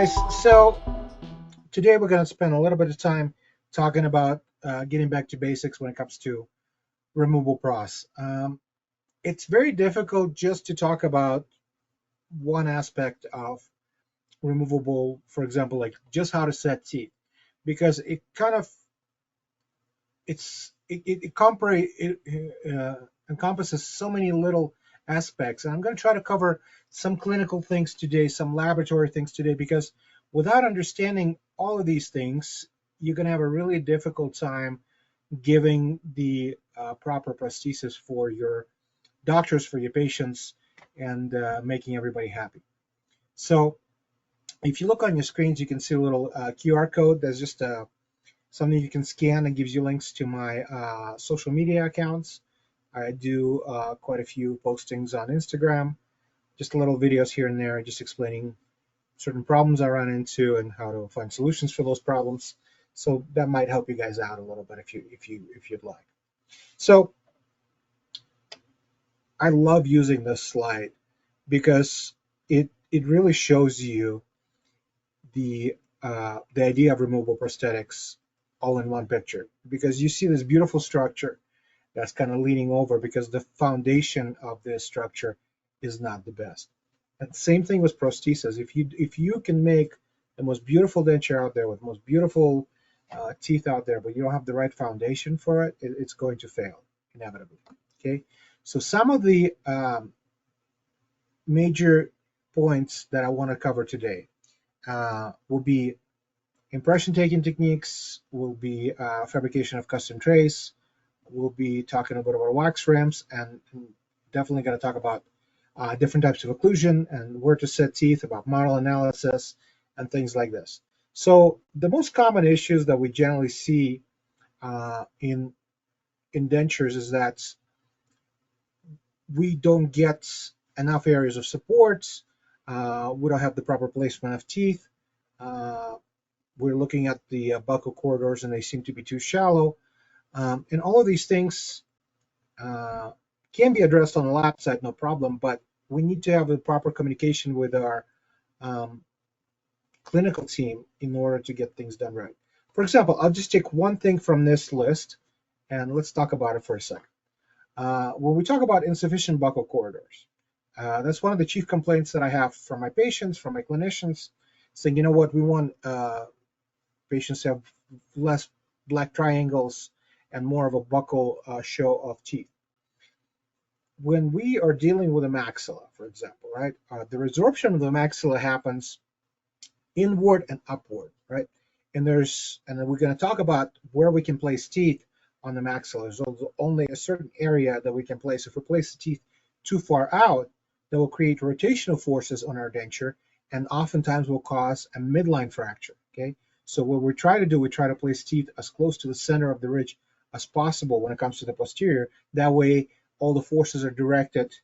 guys, so today we're going to spend a little bit of time talking about getting back to basics when it comes to removable pros. It's very difficult just to talk about one aspect of removable, for example, like just how to set teeth, because it kind of encompasses so many little aspects. And I'm going to try to cover some clinical things today, some laboratory things today, because without understanding all of these things, you're going to have a really difficult time giving the proper prosthesis for your doctors, for your patients, and making everybody happy. So if you look on your screens, you can see a little QR code. There's just something you can scan and gives you links to my social media accounts. I do quite a few postings on Instagram, just little videos here and there, just explaining certain problems I run into and how to find solutions for those problems. So that might help you guys out a little bit if you'd like. So I love using this slide because it really shows you the idea of removable prosthetics all in one picture, because you see this beautiful structure that's kind of leaning over because the foundation of this structure is not the best. And same thing with prosthesis. If you can make the most beautiful denture out there with the most beautiful teeth out there, but you don't have the right foundation for it, it's going to fail inevitably. Okay, so some of the major points that I want to cover today will be impression taking techniques, will be fabrication of custom trays, we'll be talking a bit about wax ramps, and definitely going to talk about different types of occlusion and where to set teeth, about model analysis, and things like this. So the most common issues that we generally see in dentures is that we don't get enough areas of support, we don't have the proper placement of teeth, we're looking at the buccal corridors and they seem to be too shallow. And all of these things can be addressed on the lab side, no problem, but we need to have a proper communication with our clinical team in order to get things done right. For example, I'll just take one thing from this list and let's talk about it for a second. When we talk about insufficient buccal corridors, that's one of the chief complaints that I have from my patients, from my clinicians, saying, you know what, we want patients to have less black triangles and more of a buccal show of teeth. When we are dealing with a maxilla, for example, right, the resorption of the maxilla happens inward and upward, right? And then we're going to talk about where we can place teeth on the maxilla. There's only a certain area that we can place. If we place the teeth too far out, that will create rotational forces on our denture and oftentimes will cause a midline fracture, okay? So what we try to do, we try to place teeth as close to the center of the ridge as possible when it comes to the posterior. That way, all the forces are directed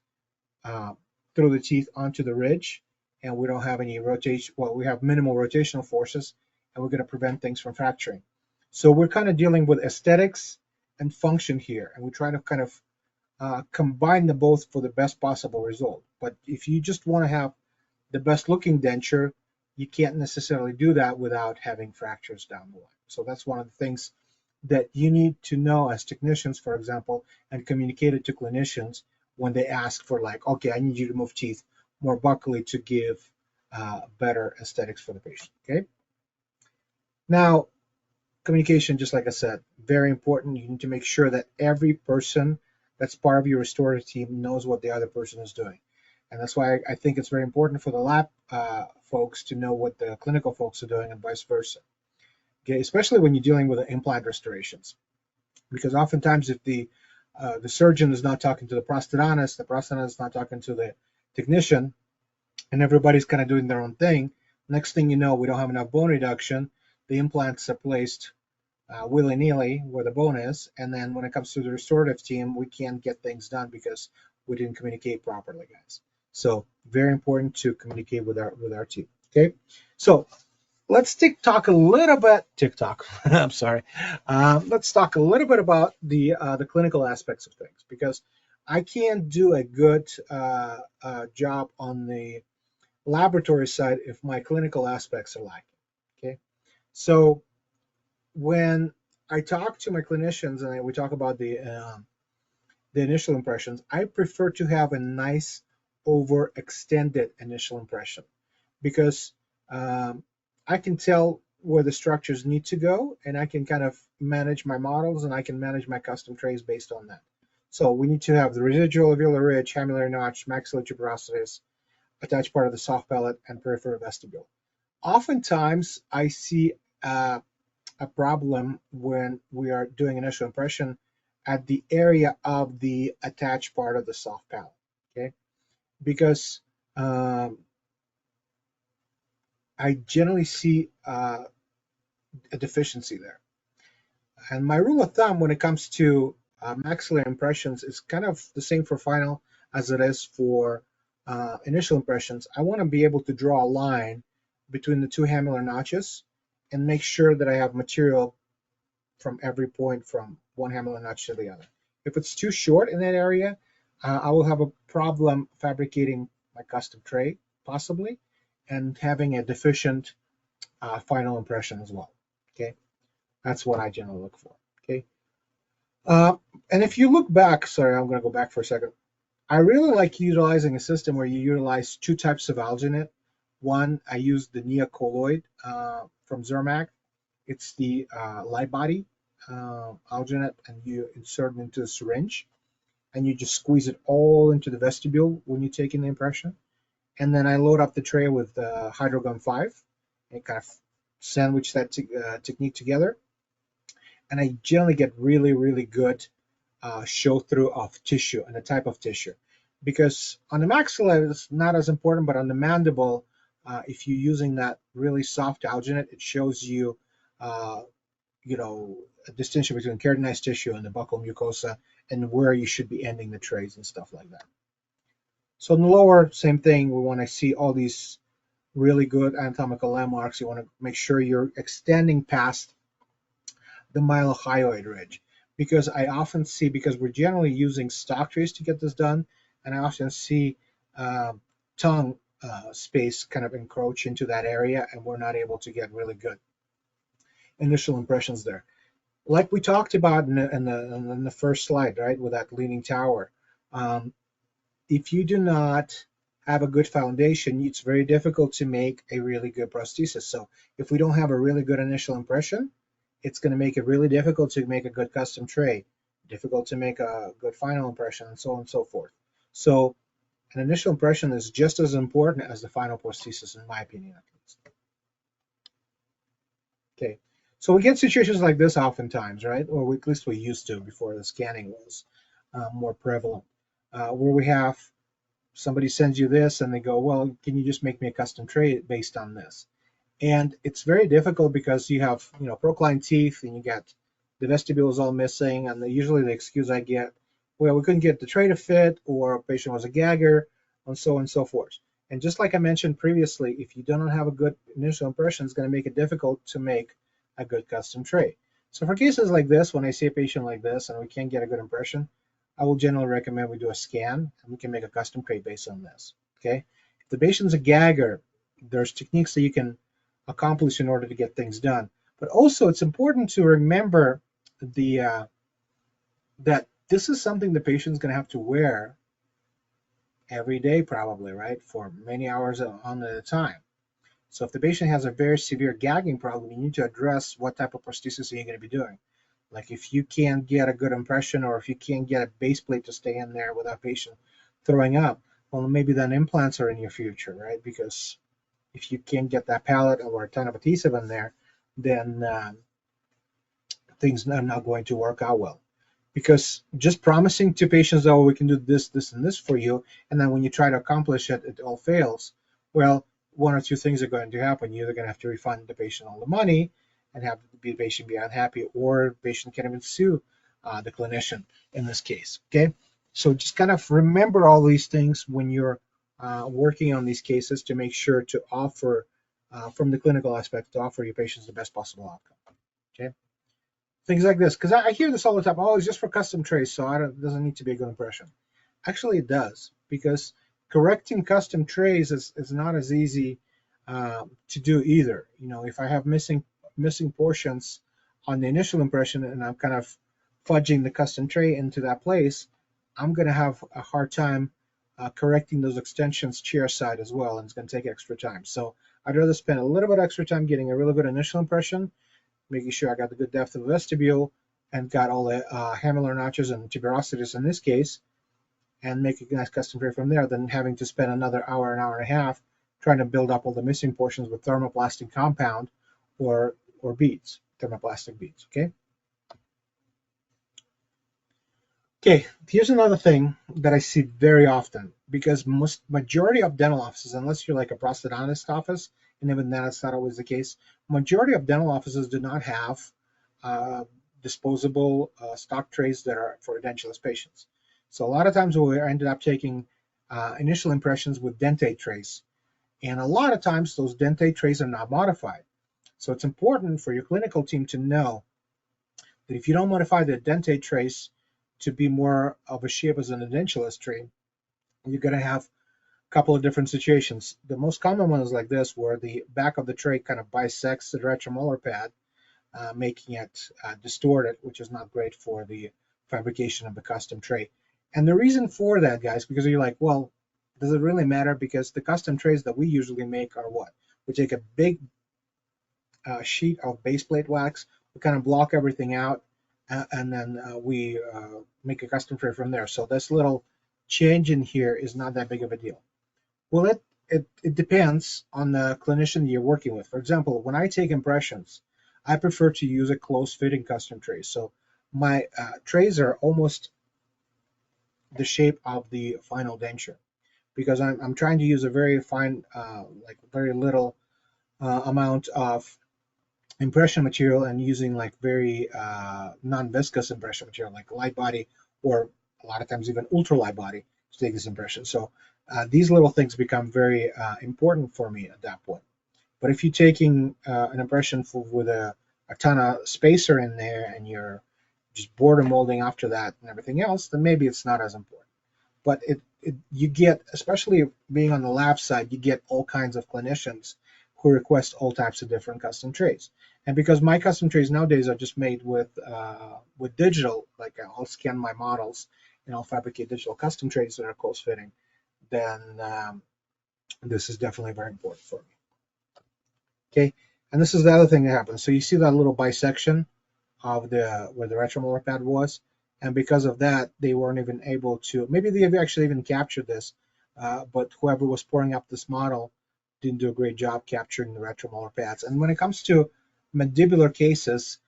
through the teeth onto the ridge, and we don't have any rotation. Well, we have minimal rotational forces, and we're going to prevent things from fracturing. So we're kind of dealing with aesthetics and function here, and we try to kind of combine them both for the best possible result. But if you just want to have the best looking denture, you can't necessarily do that without having fractures down the line. So that's one of the things that you need to know as technicians, for example, and communicate it to clinicians when they ask for, like, okay, I need you to move teeth more buccally to give better aesthetics for the patient. Okay. Now, communication, just like I said, very important. You need to make sure that every person that's part of your restorative team knows what the other person is doing. And that's why I think it's very important for the lab folks to know what the clinical folks are doing and vice versa. Okay, especially when you're dealing with implant restorations, because oftentimes if the surgeon is not talking to the prosthodontist is not talking to the technician, and everybody's kind of doing their own thing, next thing you know, we don't have enough bone reduction. The implants are placed willy-nilly where the bone is, and then when it comes to the restorative team, we can't get things done because we didn't communicate properly, guys. So very important to communicate with our team. Okay, so let's talk a little bit. TikTok. I'm sorry. Let's talk a little bit about the clinical aspects of things, because I can't do a good job on the laboratory side if my clinical aspects are lacking. Okay, so when I talk to my clinicians and we talk about the initial impressions, I prefer to have a nice overextended initial impression because um, I can tell where the structures need to go, and I can kind of manage my models and I can manage my custom trays based on that. So we need to have the residual alveolar ridge, hamular notch, maxillary tuberosities, attached part of the soft palate, and peripheral vestibule. Oftentimes, I see a problem when we are doing initial impression at the area of the attached part of the soft palate, okay? Because I generally see a deficiency there. And my rule of thumb when it comes to maxillary impressions is kind of the same for final as it is for initial impressions. I want to be able to draw a line between the two hamular notches and make sure that I have material from every point from one hamular notch to the other. If it's too short in that area, I will have a problem fabricating my custom tray, possibly, and having a deficient final impression as well. Okay, that's what I generally look for. Okay, uh, and if you look back, sorry, I'm going to go back for a second. I really like utilizing a system where you utilize two types of alginate. One, I use the neocolloid from Zermatt. It's the light body alginate, and you insert it into a syringe, and you just squeeze it all into the vestibule when you take in the impression. And then I load up the tray with Hydrogum 5 and kind of sandwich that technique together. And I generally get really, really good show through of tissue and the type of tissue. Because on the maxilla, it's not as important, but on the mandible, if you're using that really soft alginate, it shows you, you know, a distinction between keratinized tissue and the buccal mucosa and where you should be ending the trays and stuff like that. So in the lower, same thing. We want to see all these really good anatomical landmarks. You want to make sure you're extending past the mylohyoid ridge, because I often see, because we're generally using stock trays to get this done, and I often see tongue space kind of encroach into that area, and we're not able to get really good initial impressions there. Like we talked about in the first slide, right, with that leaning tower. If you do not have a good foundation, it's very difficult to make a really good prosthesis. So if we don't have a really good initial impression, it's going to make it really difficult to make a good custom tray, difficult to make a good final impression, and so on and so forth. So an initial impression is just as important as the final prosthesis, in my opinion, at least. Okay, so we get situations like this oftentimes, right? Or at least we used to before the scanning was more prevalent, where we have somebody sends you this and they go, well, can you just make me a custom tray based on this? And it's very difficult because you have, you know, procline teeth and you got the vestibules all missing, and usually the excuse I get, well, we couldn't get the tray to fit, or a patient was a gagger, and so on and so forth. And just like I mentioned previously, if you don't have a good initial impression, it's going to make it difficult to make a good custom tray. So for cases like this, when I see a patient like this and we can't get a good impression, I will generally recommend we do a scan and we can make a custom tray based on this. Okay, if the patient's a gagger, there's techniques that you can accomplish in order to get things done. But also, it's important to remember the that this is something the patient's going to have to wear every day, probably, right, for many hours on at a time. So if the patient has a very severe gagging problem, you need to address what type of prosthesis are you going to be doing. Like if you can't get a good impression, or if you can't get a base plate to stay in there without patient throwing up, well, maybe then implants are in your future, right? Because if you can't get that palate or a ton of adhesive in there, then things are not going to work out well. Because just promising to patients, oh, we can do this, this, and this for you, and then when you try to accomplish it, it all fails. Well, one or two things are going to happen. You're either going to have to refund the patient all the money and have the patient be unhappy, or the patient can even sue the clinician in this case. Okay, so just kind of remember all these things when you're working on these cases, to make sure to offer, from the clinical aspect, to offer your patients the best possible outcome. Okay, things like this, because I hear this all the time. Oh, it's just for custom trays, so it doesn't need to be a good impression. Actually, it does, because correcting custom trays is not as easy to do either. You know, if I have missing portions on the initial impression and I'm kind of fudging the custom tray into that place, I'm going to have a hard time correcting those extensions chair side as well, and it's going to take extra time. So I'd rather spend a little bit extra time getting a really good initial impression, making sure I got the good depth of vestibule and got all the hamular notches and tuberosities in this case, and make a nice custom tray from there, than having to spend another hour, an hour and a half trying to build up all the missing portions with thermoplastic compound or beads, thermoplastic beads. Okay, here's another thing that I see very often, because majority of dental offices, unless you're like a prosthodontist office, and even then it's not always the case, majority of dental offices do not have disposable stock trays that are for edentulous patients. So a lot of times we ended up taking initial impressions with dentate trays, and a lot of times those dentate trays are not modified. So it's important for your clinical team to know that if you don't modify the dentate trays to be more of a shape as an edentulous tray, you're going to have a couple of different situations. The most common one is like this, where the back of the tray kind of bisects the retromolar pad, making it distorted, which is not great for the fabrication of the custom tray. And the reason for that, guys, because you're like, well, does it really matter? Because the custom trays that we usually make are what? We take a big sheet of base plate wax, we kind of block everything out, and then we make a custom tray from there. So this little change in here is not that big of a deal. Well, it depends on the clinician you're working with. For example, when I take impressions, I prefer to use a close-fitting custom tray. So my trays are almost the shape of the final denture, because I'm trying to use a very fine, like very little amount of impression material, and using like very non-viscous impression material, like light body, or a lot of times even ultra light body, to take this impression. So these little things become very important for me at that point. But if you're taking an impression with a ton of spacer in there, and you're just border molding after that and everything else, then maybe it's not as important. But you get, especially being on the lab side, you get all kinds of clinicians who request all types of different custom trays. And because my custom trays nowadays are just made with digital, like I'll scan my models and I'll fabricate digital custom trays that are close fitting, then this is definitely very important for me. Okay, and this is the other thing that happens. So you see that little bisection of where the retromolar pad was, and because of that, they weren't even able to, maybe they have actually even captured this, but whoever was pouring up this model didn't do a great job capturing the retromolar pads. And when it comes to mandibular cases,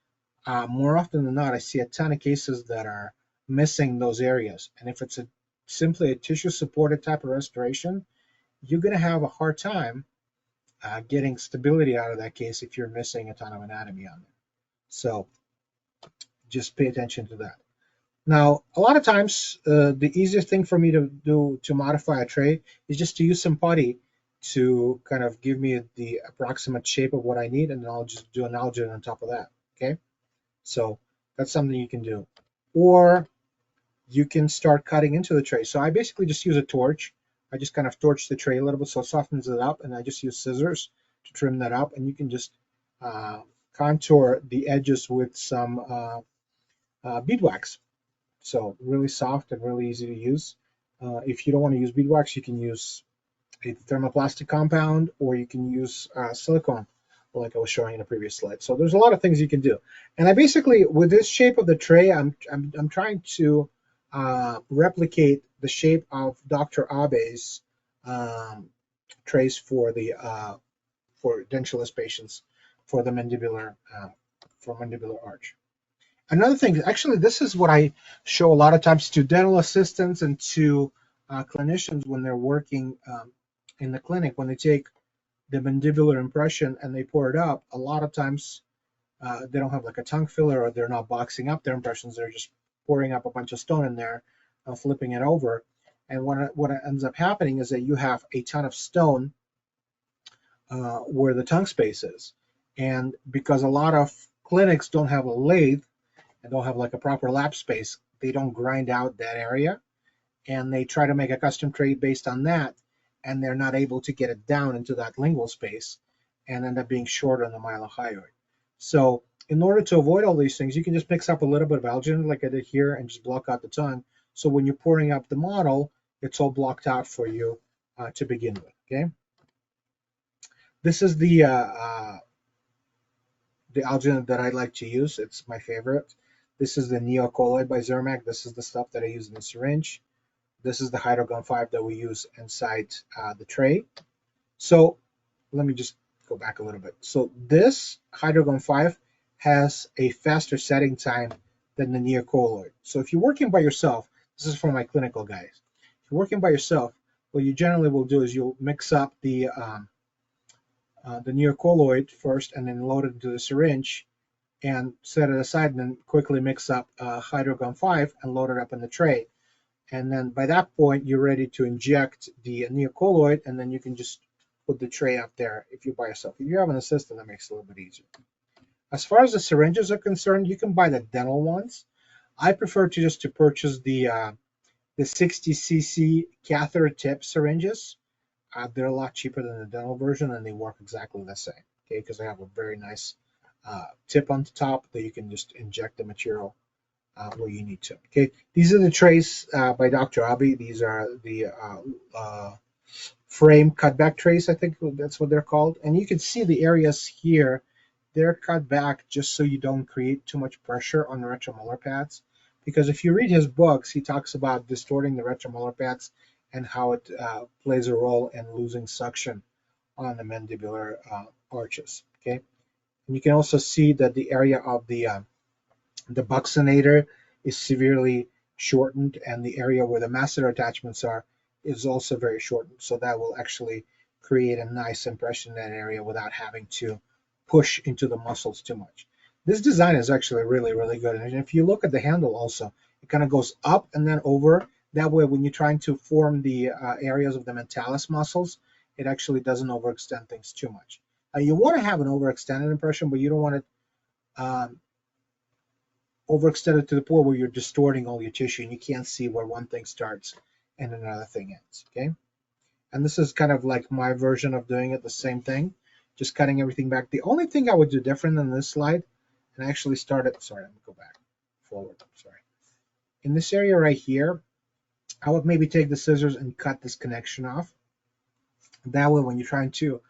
more often than not, I see a ton of cases that are missing those areas. And if it's simply a tissue-supported type of restoration, you're going to have a hard time getting stability out of that case if you're missing a ton of anatomy on there. So just pay attention to that. Now, a lot of times, the easiest thing for me to do to modify a tray is just to use some putty to kind of give me the approximate shape of what I need, and then I'll just do an algid on top of that. Okay, so that's something you can do. Or you can start cutting into the tray. So I basically just use a torch. I just kind of torch the tray a little bit so it softens it up, and I just use scissors to trim that up. And you can just contour the edges with some beadwax. So really soft and really easy to use. If you don't want to use beadwax, you can use a thermoplastic compound, or you can use silicone, like I was showing in a previous slide. So there's a lot of things you can do. And I basically, with this shape of the tray, I'm trying to replicate the shape of Dr. Abe's trays for dentulous patients for the mandibular arch. Another thing, actually, this is what I show a lot of times to dental assistants and to clinicians when they're working in the clinic. When they take the mandibular impression and they pour it up, a lot of times they don't have like a tongue filler, or they're not boxing up their impressions. They're just pouring up a bunch of stone in there, flipping it over. And what ends up happening is that you have a ton of stone where the tongue space is. And because a lot of clinics don't have a lathe and don't have like a proper lap space, they don't grind out that area. and they try to make a custom tray based on that, and they're not able to get it down into that lingual space and end up being short on the mylohyoid. So in order to avoid all these things, you can just mix up a little bit of alginate like I did here and just block out the tongue. So when you're pouring up the model, it's all blocked out for you to begin with. Okay. This is the alginate that I like to use. It's my favorite. This is the neocolloid by Zermac. This is the stuff that I use in the syringe. This is the Hydrogun 5 that we use inside the tray. So let me just go back a little bit. So this Hydrogun 5 has a faster setting time than the neocolloid. So if you're working by yourself, this is for my clinical guys. If you're working by yourself, what you generally will do is you'll mix up the neocolloid first and then load it into the syringe and set it aside, and then quickly mix up Hydrogun 5 and load it up in the tray. And then by that point, you're ready to inject the neocolloid, and then you can just put the tray up there if you're by yourself. If you have an assistant, that makes it a little bit easier. As far as the syringes are concerned, you can buy the dental ones. I prefer to just to purchase the 60cc catheter tip syringes. They're a lot cheaper than the dental version, and they work exactly the same. Okay, because they have a very nice tip on the top that you can just inject the material where you need to. Okay, these are the trays by Dr. Abbey. These are the frame cutback trays, I think that's what they're called. And you can see the areas here, they're cut back just so you don't create too much pressure on the retromolar pads. Because if you read his books, he talks about distorting the retromolar pads and how it plays a role in losing suction on the mandibular arches. Okay, and you can also see that the area of the buccinator is severely shortened, and the area where the masseter attachments are is also very shortened. So that will actually create a nice impression in that area without having to push into the muscles too much. This design is actually really, really good. And if you look at the handle also, it kind of goes up and then over. That way, when you're trying to form the areas of the mentalis muscles, it actually doesn't overextend things too much. You want to have an overextended impression, but you don't want it overextended to the point where you're distorting all your tissue and you can't see where one thing starts and another thing ends. Okay, and this is kind of like my version of doing it, the same thing, just cutting everything back. The only thing I would do different than this slide, and I actually started, sorry, let me go back forward, sorry. In this area right here, I would maybe take the scissors and cut this connection off. That way, when you're trying to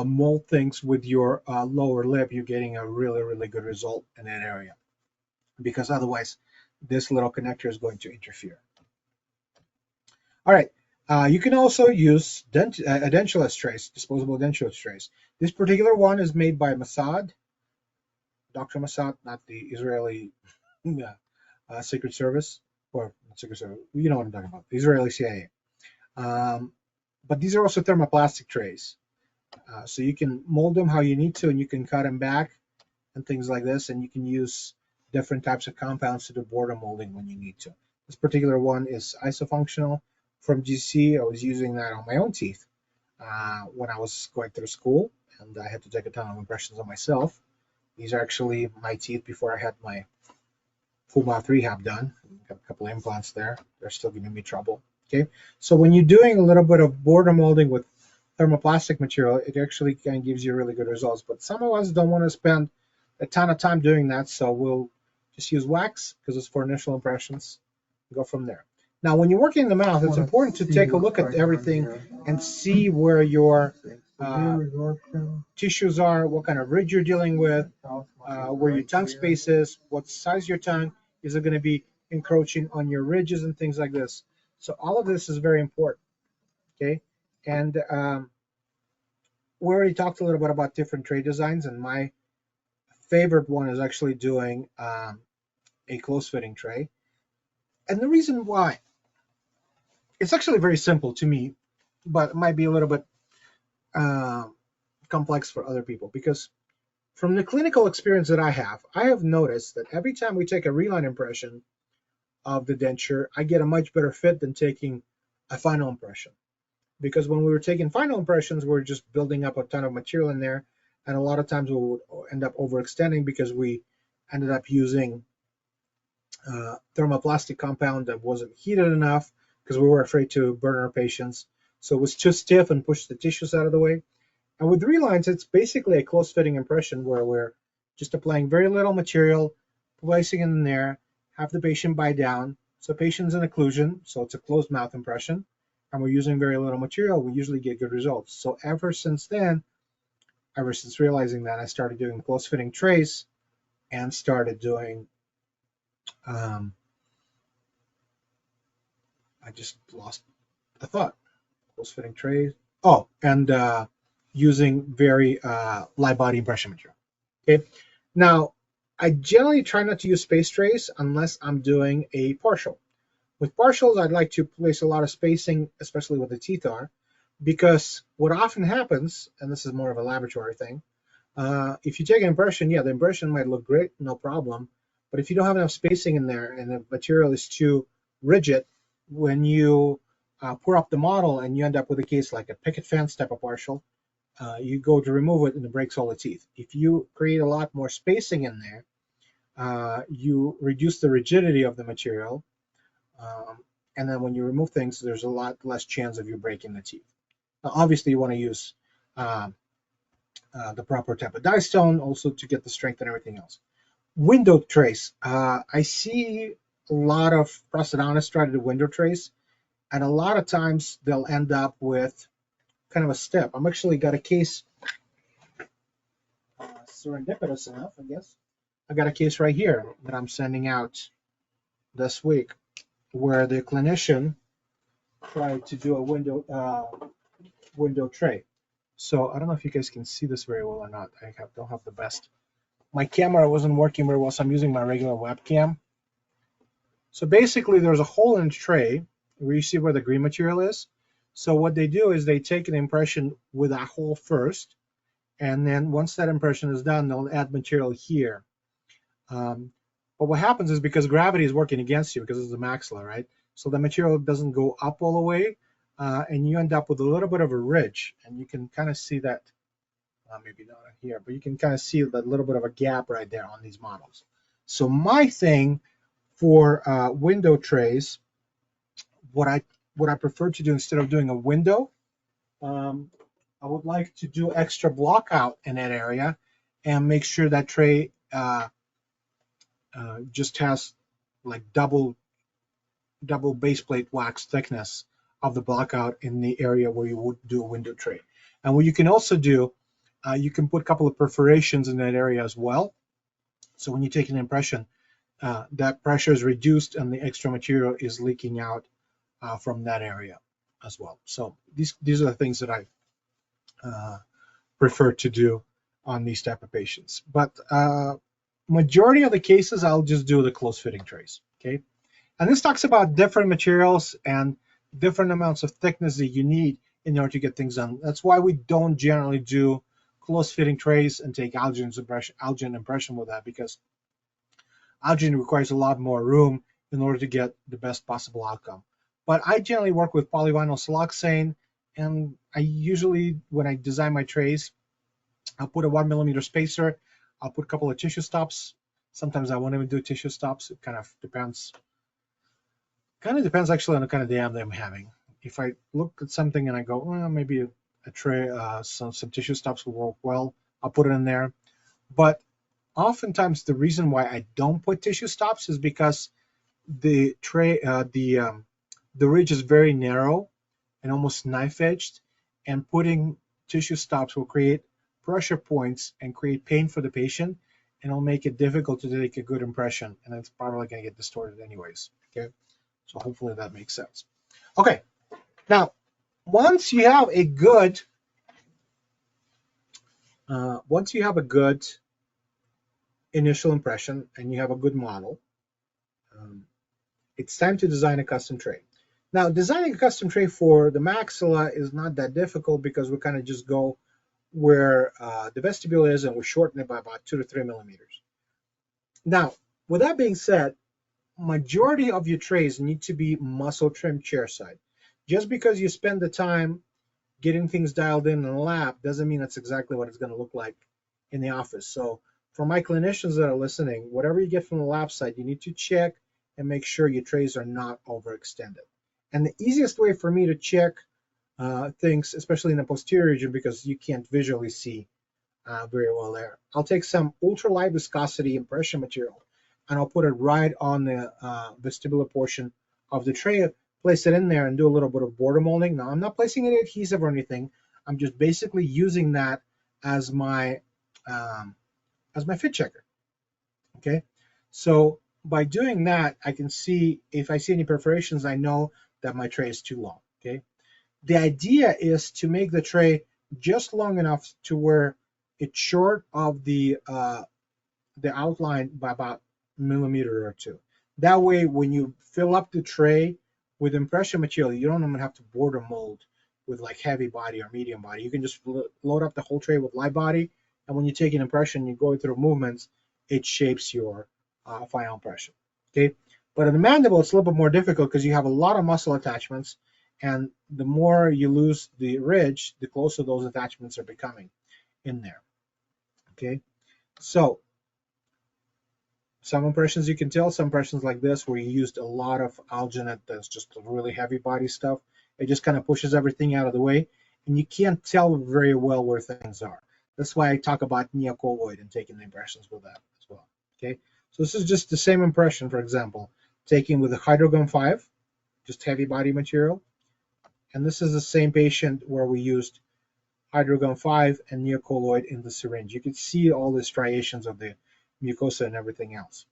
mold things with your lower lip, you're getting a really, really good result in that area. Because otherwise, this little connector is going to interfere. All right, you can also use dentureless trays, disposable dentureless trays. This particular one is made by Mossad, Dr. Mossad, not the Israeli Secret Service, or Secret Service, you know what I'm talking about, the Israeli CIA. But these are also thermoplastic trays. So you can mold them how you need to, and you can cut them back and things like this, and you can use different types of compounds to do border molding when you need to. This particular one is isofunctional from GC. I was using that on my own teeth when I was going through school, and I had to take a ton of impressions on myself. These are actually my teeth before I had my full mouth rehab done. Got a couple of implants there. They're still giving me trouble. Okay, so when you're doing a little bit of border molding with thermoplastic material, it actually kind of gives you really good results. But some of us don't want to spend a ton of time doing that, so we'll just use wax because it's for initial impressions. Go from there. Now, when you're working in the mouth, it's important to take a look at everything and see where your tissues are, what kind of ridge you're dealing with, where your tongue space is, what size your tongue is. It going to be encroaching on your ridges and things like this. So all of this is very important. Okay, and we already talked a little bit about different tray designs, and my favorite one is actually doing a close-fitting tray. And the reason why, it's actually very simple to me, but it might be a little bit complex for other people, because from the clinical experience that I have noticed that every time we take a reline impression of the denture, I get a much better fit than taking a final impression. Because when we were taking final impressions, we're just building up a ton of material in there, and a lot of times we would end up overextending because we ended up using thermoplastic compound that wasn't heated enough, because we were afraid to burn our patients. So it was too stiff and pushed the tissues out of the way. And with relines, it's basically a close-fitting impression where we're just applying very little material, placing it in there, have the patient bite down. So patient's in occlusion, so it's a closed mouth impression, and we're using very little material. We usually get good results. So ever since realizing that, I started doing close-fitting trays and started doing, I just lost the thought. Close-fitting trays. Oh, and using very light body impression material. Okay. Now, I generally try not to use space trays unless I'm doing a partial. With partials, I'd like to place a lot of spacing, especially where the teeth are, because what often happens, and this is more of a laboratory thing, if you take an impression, yeah, the impression might look great, no problem, but if you don't have enough spacing in there and the material is too rigid, when you pour up the model and you end up with a case like a picket fence type of partial, you go to remove it and it breaks all the teeth. If you create a lot more spacing in there, you reduce the rigidity of the material, and then when you remove things, there's a lot less chance of you breaking the teeth. Now, obviously, you want to use the proper type of die stone also to get the strength and everything else. Window trays. I see a lot of prosthodontists try to do window trays, and a lot of times they'll end up with kind of a step. I'm actually got a case, serendipitous enough, I guess. I got a case right here that I'm sending out this week where the clinician tried to do a window tray. So I don't know if you guys can see this very well or not. Don't have the best. My camera wasn't working very well, so I'm using my regular webcam. So basically, there's a hole in the tray where you see where the green material is. So what they do is they take an impression with that hole first, and then once that impression is done, they'll add material here. But what happens is because gravity is working against you, because it's the maxilla, right? So the material doesn't go up all the way, and you end up with a little bit of a ridge, and you can kind of see that, maybe not here, but you can kind of see that little bit of a gap right there on these models. So my thing for window trays, what I prefer to do instead of doing a window, I would like to do extra block out in that area and make sure that tray just has like double base plate wax thickness of the block out in the area where you would do a window tray. And what you can also do, you can put a couple of perforations in that area as well. So when you take an impression, that pressure is reduced and the extra material is leaking out from that area as well. So these are the things that I prefer to do on these type of patients. But majority of the cases, I'll just do the close fitting trays. Okay, and this talks about different materials and different amounts of thickness that you need in order to get things done. That's why we don't generally do close fitting trays and take algin impression with that, because algin requires a lot more room in order to get the best possible outcome. But I generally work with polyvinyl siloxane, and I usually, when I design my trays, I'll put a 1 millimeter spacer. I'll put a couple of tissue stops. Sometimes I won't even do tissue stops. It kind of depends. Kind of depends actually on the kind of day that I'm having. If I look at something and I go, well, maybe a tray, some tissue stops will work well, I'll put it in there. But oftentimes the reason why I don't put tissue stops is because the tray, the ridge is very narrow and almost knife edged, and putting tissue stops will create pressure points and create pain for the patient, and it'll make it difficult to take a good impression, and it's probably going to get distorted anyways. Okay, so hopefully that makes sense. Okay, now once you have a good initial impression and you have a good model, it's time to design a custom tray. Now, designing a custom tray for the maxilla is not that difficult, because we kind of just go where the vestibule is and we shorten it by about 2 to 3 millimeters. Now, with that being said, majority of your trays need to be muscle trim chair side. Just because you spend the time getting things dialed in the lab doesn't mean that's exactly what it's going to look like in the office. So for my clinicians that are listening, whatever you get from the lab side, you need to check and make sure your trays are not overextended. And the easiest way for me to check things, especially in the posterior region, because you can't visually see very well there, I'll take some ultralight viscosity impression material and I'll put it right on the vestibular portion of the tray, place it in there, and do a little bit of border molding. Now, I'm not placing any adhesive or anything. I'm just basically using that as my fit checker. Okay, so by doing that, I can see if I see any perforations, I know that my tray is too long. Okay, the idea is to make the tray just long enough to where it's short of the outline by about a millimeter or two. That way, when you fill up the tray with impression material, you don't even have to border mold with like heavy body or medium body. You can just load up the whole tray with light body, and when you take an impression, you go through movements, it shapes your final impression. Okay, but in the mandible, it's a little bit more difficult because you have a lot of muscle attachments, and the more you lose the ridge, the closer those attachments are becoming in there. Okay, so some impressions you can tell, some impressions like this where you used a lot of alginate, that's just really heavy body stuff. It just kind of pushes everything out of the way, and you can't tell very well where things are. That's why I talk about neocolloid and taking the impressions with that as well. Okay, so this is just the same impression, for example, taken with a Hydrogun 5, just heavy body material. And this is the same patient where we used Hydrogun 5 and neocolloid in the syringe. You can see all the striations of the mucosa and everything else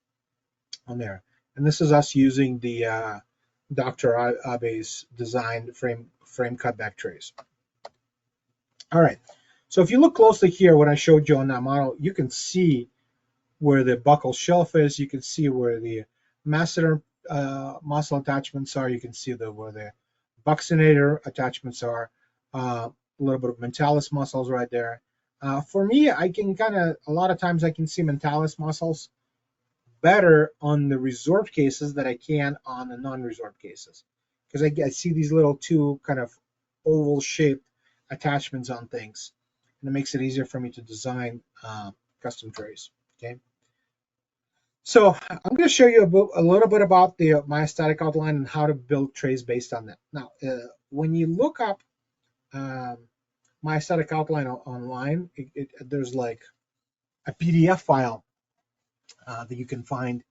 on there. And this is us using the Dr. Abe's designed frame cutback trays. All right, so if you look closely here, what I showed you on that model, you can see where the buccal shelf is. You can see where the masseter muscle attachments are. You can see where the buccinator attachments are. A little bit of mentalis muscles right there. For me, I can a lot of times I can see mentalis muscles better on the resorbed cases than I can on the non-resorbed cases, because I see these little two kind of oval shaped attachments on things, and it makes it easier for me to design custom trays. Okay, so I'm going to show you a little bit about my aesthetic outline and how to build trays based on that. Now, when you look up my aesthetic outline online, there's like a PDF file that you can find,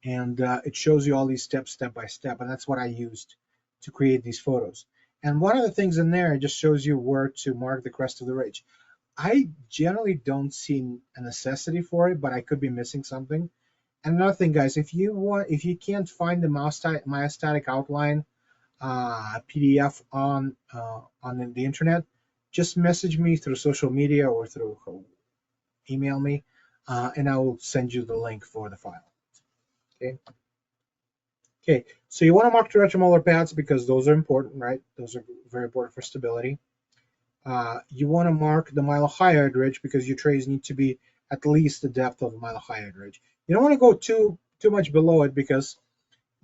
and it shows you all these steps step by step, and that's what I used to create these photos. And one of the things in there, it just shows you where to mark the crest of the ridge. I generally don't see a necessity for it, but I could be missing something. And another thing, guys, if you can't find the my aesthetic outline PDF on the internet, just message me through social media or through email me, and I will send you the link for the file. Okay. Okay. So you want to mark the retromolar pads because those are important, right? Those are very important for stability. You want to mark the mylohyoid ridge because your trays need to be at least the depth of the mylohyoid ridge. You don't want to go too much below it because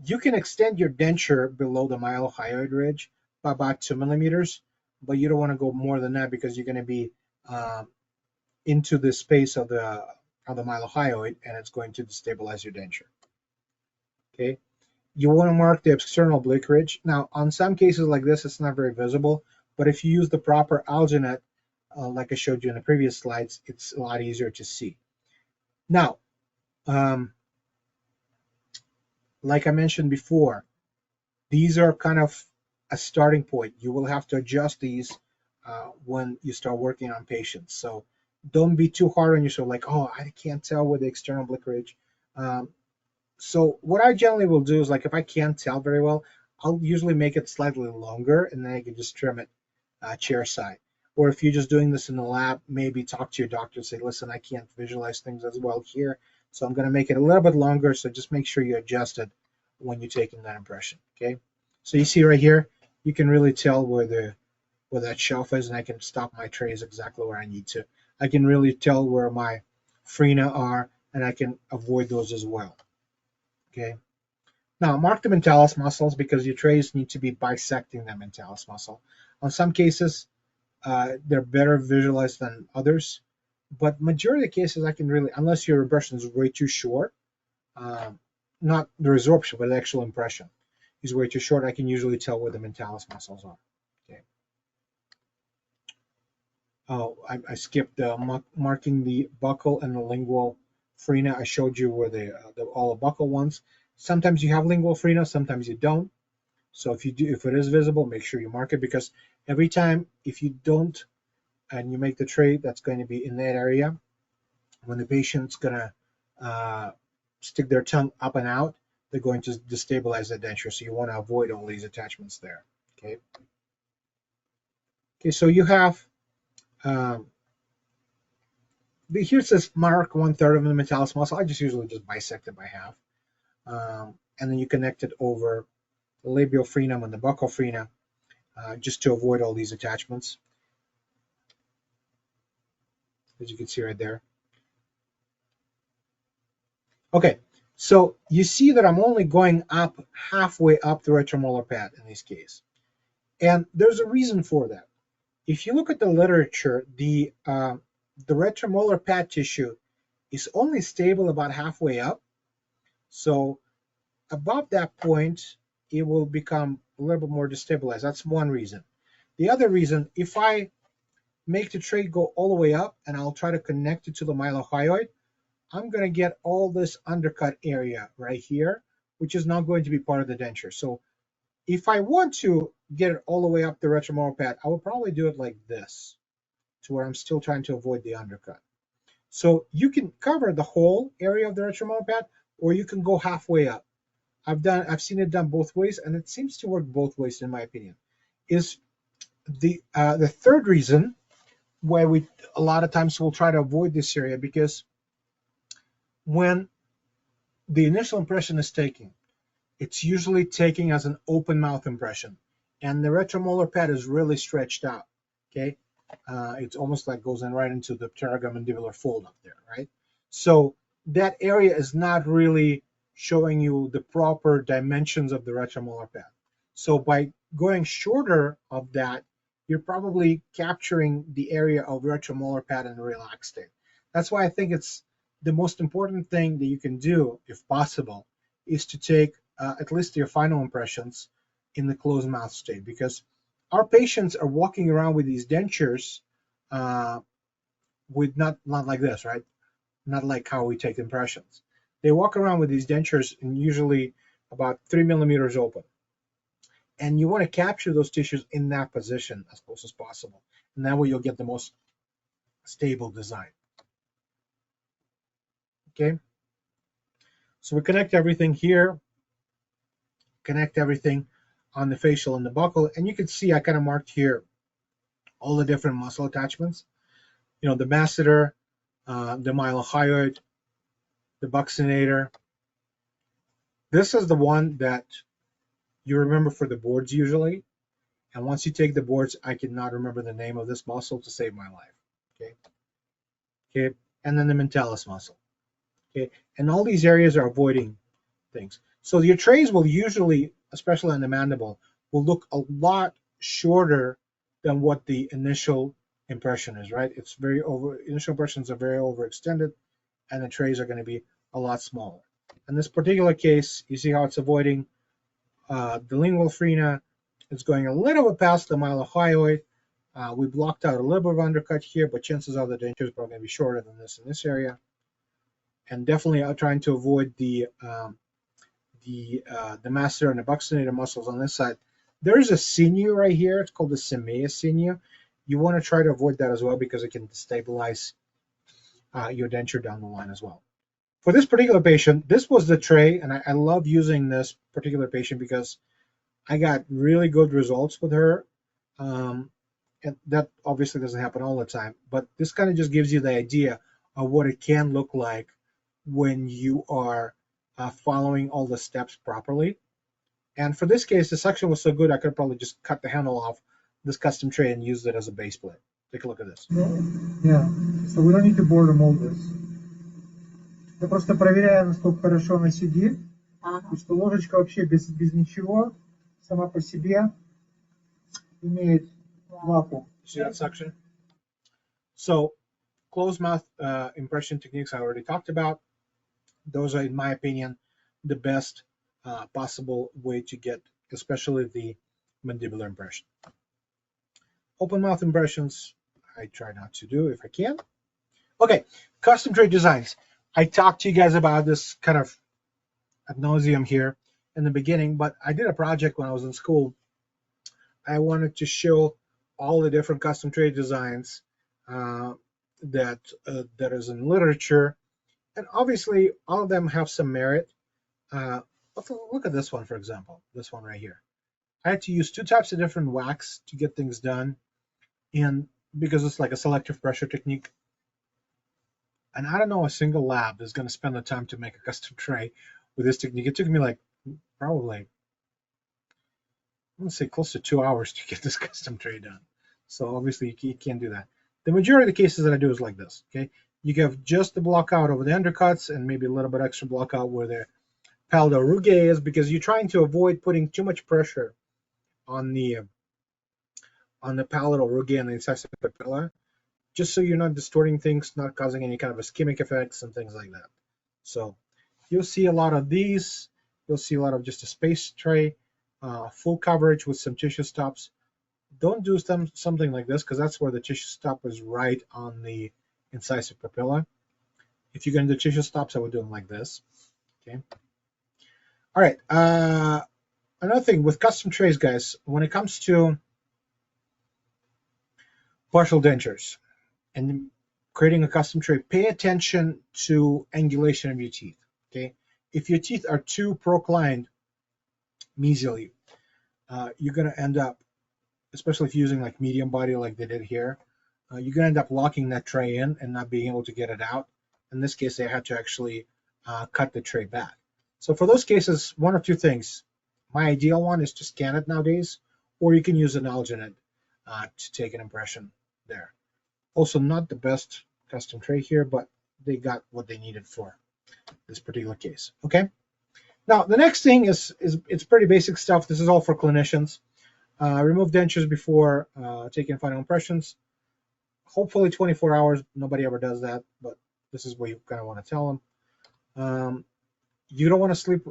you can extend your denture below the mylohyoid ridge by about 2 millimeters, but you don't want to go more than that because you're going to be into the space of the mylohyoid, and it's going to destabilize your denture. Okay, you want to mark the external oblique ridge. Now, on some cases like this, it's not very visible, but if you use the proper alginate, like I showed you in the previous slides, it's a lot easier to see. Now, like I mentioned before, these are kind of a starting point. You will have to adjust these when you start working on patients. So don't be too hard on yourself, like, oh, I can't tell with the external oblique ridge. So what I generally will do is, like, if I can't tell very well, I'll usually make it slightly longer, and then I can just trim it chair side. Or if you're just doing this in the lab, maybe talk to your doctor and say, listen, I can't visualize things as well here, so I'm going to make it a little bit longer, so just make sure you adjust it when you're taking that impression. Okay, so you see right here, you can really tell where that shelf is, and I can stop my trays exactly where I need to. I can really tell where my frena are, and I can avoid those as well. Okay, now mark the mentalis muscles because your trays need to be bisecting the mentalis muscle. On some cases, they're better visualized than others, but majority of the cases I can really, unless your impression is way too short, not the resorption, but the actual impression. is way too short, I can usually tell where the mentalis muscles are. Okay. Oh, I skipped marking the buccal and the lingual frena. I showed you where all the buccal ones. Sometimes you have lingual frena, sometimes you don't. So if it is visible, make sure you mark it, because every time if you don't and you make the tray that's going to be in that area, when the patient's gonna stick their tongue up and out, they're going to destabilize the denture. So you want to avoid all these attachments there. Okay. Okay. So you have here it says mark 1/3 of the mentalis muscle. I just usually just bisect it by half, and then you connect it over the labial frenum and the buccal frena, just to avoid all these attachments, as you can see right there. Okay, so you see that I'm only going up halfway up the retromolar pad in this case, and there's a reason for that. If you look at the literature, the retromolar pad tissue is only stable about halfway up. So above that point, it will become a little bit more destabilized. That's one reason. The other reason, if I make the tray go all the way up and I'll try to connect it to the mylohyoid, I'm going to get all this undercut area right here, which is not going to be part of the denture. So if I want to get it all the way up the retromolar pad, I will probably do it like this, to where I'm still trying to avoid the undercut. So you can cover the whole area of the retromolar pad, or you can go halfway up. I've seen it done both ways, and it seems to work both ways in my opinion. Is the third reason why we a lot of times will try to avoid this area, because when the initial impression is taken, it's usually taking as an open mouth impression, and the retromolar pad is really stretched out. Okay, it's almost like goes in right into the pterygomandibular fold up there, right? So that area is not really showing you the proper dimensions of the retromolar pad. So by going shorter of that, you're probably capturing the area of retromolar pad in a relaxed state. That's why I think it's the most important thing that you can do, if possible, is to take at least your final impressions in the closed mouth state, because our patients are walking around with these dentures with not like this, right? Not like how we take impressions. They walk around with these dentures and usually about 3 millimeters open. And you want to capture those tissues in that position as close as possible. And that way you'll get the most stable design. Okay. So we connect everything here, connect everything on the facial and the buccal. And you can see I kind of marked here all the different muscle attachments. You know, the masseter, the mylohyoid, the buccinator. This is the one that you remember for the boards usually. And once you take the boards, I cannot remember the name of this muscle to save my life. Okay. Okay. And then the mentalis muscle. Okay. And all these areas are avoiding things. So your trays will usually, especially on the mandible, will look a lot shorter than what the initial impression is, right? It's initial impressions are very overextended, and the trays are going to be a lot smaller. In this particular case, you see how it's avoiding the lingual frena. It's going a little bit past the mylohyoid. We blocked out a little bit of undercut here, but chances are the denture is probably going to be shorter than this in this area. And definitely I'm trying to avoid the masseter and the buccinator muscles on this side. There's a sinew right here. It's called the semaeus sinew. You want to try to avoid that as well, because it can destabilize your denture down the line as well. For this particular patient, this was the tray, and I love using this particular patient because I got really good results with her. And that obviously doesn't happen all the time, but this kind of just gives you the idea of what it can look like when you are following all the steps properly. And for this case, the suction was so good, I could probably just cut the handle off this custom tray and use it as a base plate. Take a look at this. Yeah, so we don't need to bore the mold this. Я просто проверяю, насколько хорошо она сидит, и что ложечка вообще без ничего, сама по себе имеет вакуум. See that suction? So closed mouth impression techniques I already talked about. Those are, in my opinion, the best possible way to get especially the mandibular impression. Open mouth impressions, I try not to do if I can. Okay, custom tray designs. I talked to you guys about this kind of ad nauseum here in the beginning, but I did a project when I was in school. I wanted to show all the different custom tray designs that is in literature, and obviously all of them have some merit. Look at this one, for example, this one right here. I had to use 2 types of different wax to get things done, and because it's like a selective pressure technique. And I don't know a single lab that's going to spend the time to make a custom tray with this technique. It took me like probably, I'm going to say close to 2 hours to get this custom tray done. So obviously you can't do that. The majority of the cases that I do is like this. Okay, you give just the block out over the undercuts and maybe a little bit extra block out where the palatal rugae is, because you're trying to avoid putting too much pressure on the palatal rugae and the incisive papilla, just so you're not distorting things, not causing any kind of ischemic effects and things like that. So you'll see a lot of these. You'll see a lot of just a space tray, full coverage with some tissue stops. Don't do something like this, because that's where the tissue stop is right on the incisive papilla. If you're going to do tissue stops, I would do them like this. Okay. All right. Another thing with custom trays, guys, when it comes to partial dentures and creating a custom tray, pay attention to angulation of your teeth. Okay. If your teeth are too proclined mesially, you're going to end up, especially if you're using like medium body like they did here, you're going to end up locking that tray in and not being able to get it out. In this case, they had to actually cut the tray back. So for those cases, one of 2 things. My ideal one is to scan it nowadays, or you can use an alginate to take an impression there. Also not the best custom tray here, but they got what they needed for this particular case. Okay. Now the next thing is it's pretty basic stuff. This is all for clinicians. Remove dentures before taking final impressions. Hopefully 24 hours. Nobody ever does that, but this is what you kind of want to tell them. You don't want to sleep.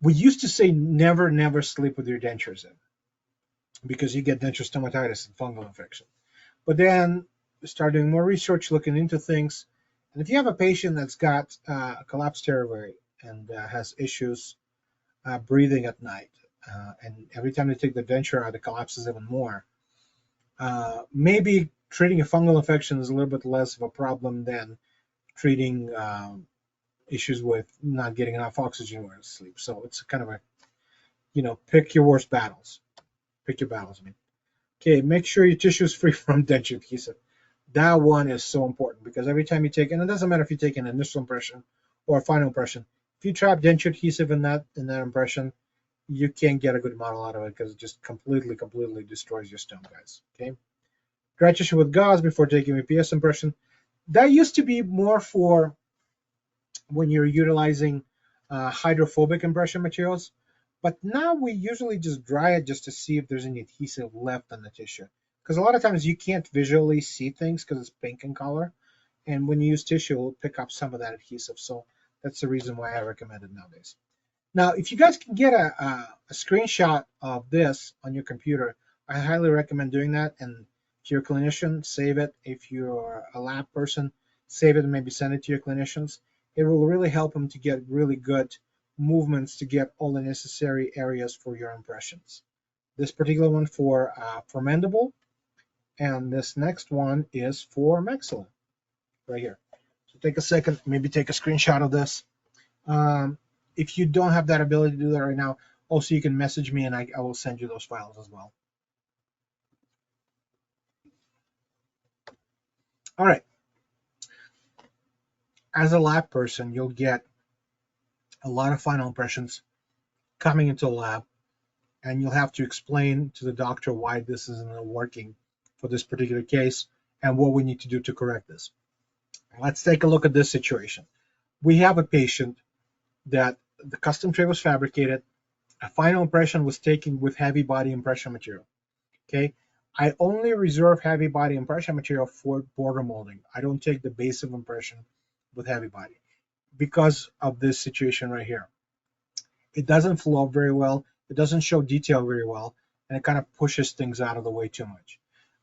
We used to say never sleep with your dentures in, because you get denture stomatitis and fungal infection. But then start doing more research, looking into things. And if you have a patient that's got a collapsed airway and has issues breathing at night, and every time they take the denture out, it collapses even more, maybe treating a fungal infection is a little bit less of a problem than treating issues with not getting enough oxygen while asleep. So it's kind of a, pick your worst battles. Pick your battles, I mean. Okay, make sure your tissue is free from denture adhesive. That one is so important, because every time you take, and it doesn't matter if you take an initial impression or a final impression, if you trap denture adhesive in that impression, you can't get a good model out of it, because it just completely destroys your stone, guys. Okay. Dry tissue with gauze before taking a PS impression. That used to be more for when you're utilizing hydrophobic impression materials, but now we usually just dry it just to see if there's any adhesive left on the tissue, because a lot of times you can't visually see things because it's pink in color, and when you use tissue, it'll pick up some of that adhesive. So that's the reason why I recommend it nowadays. Now, if you guys can get a screenshot of this on your computer, I highly recommend doing that. And if you're a clinician, save it. If you're a lab person, save it and maybe send it to your clinicians. It will really help them to get really good movements to get all the necessary areas for your impressions. This particular one for mandible, and this next one is for maxilla, right here. So take a second, maybe take a screenshot of this. If you don't have that ability to do that right now, also you can message me and I will send you those files as well. All right. As a lab person, you'll get a lot of final impressions coming into the lab, and you'll have to explain to the doctor why this isn't working for this particular case and what we need to do to correct this. Let's take a look at this situation. We have a patient that the custom tray was fabricated, a final impression was taken with heavy body impression material. Okay, I only reserve heavy body impression material for border molding. I don't take the base of impression with heavy body because of this situation right here. It doesn't flow very well. It doesn't show detail very well, and it kind of pushes things out of the way too much.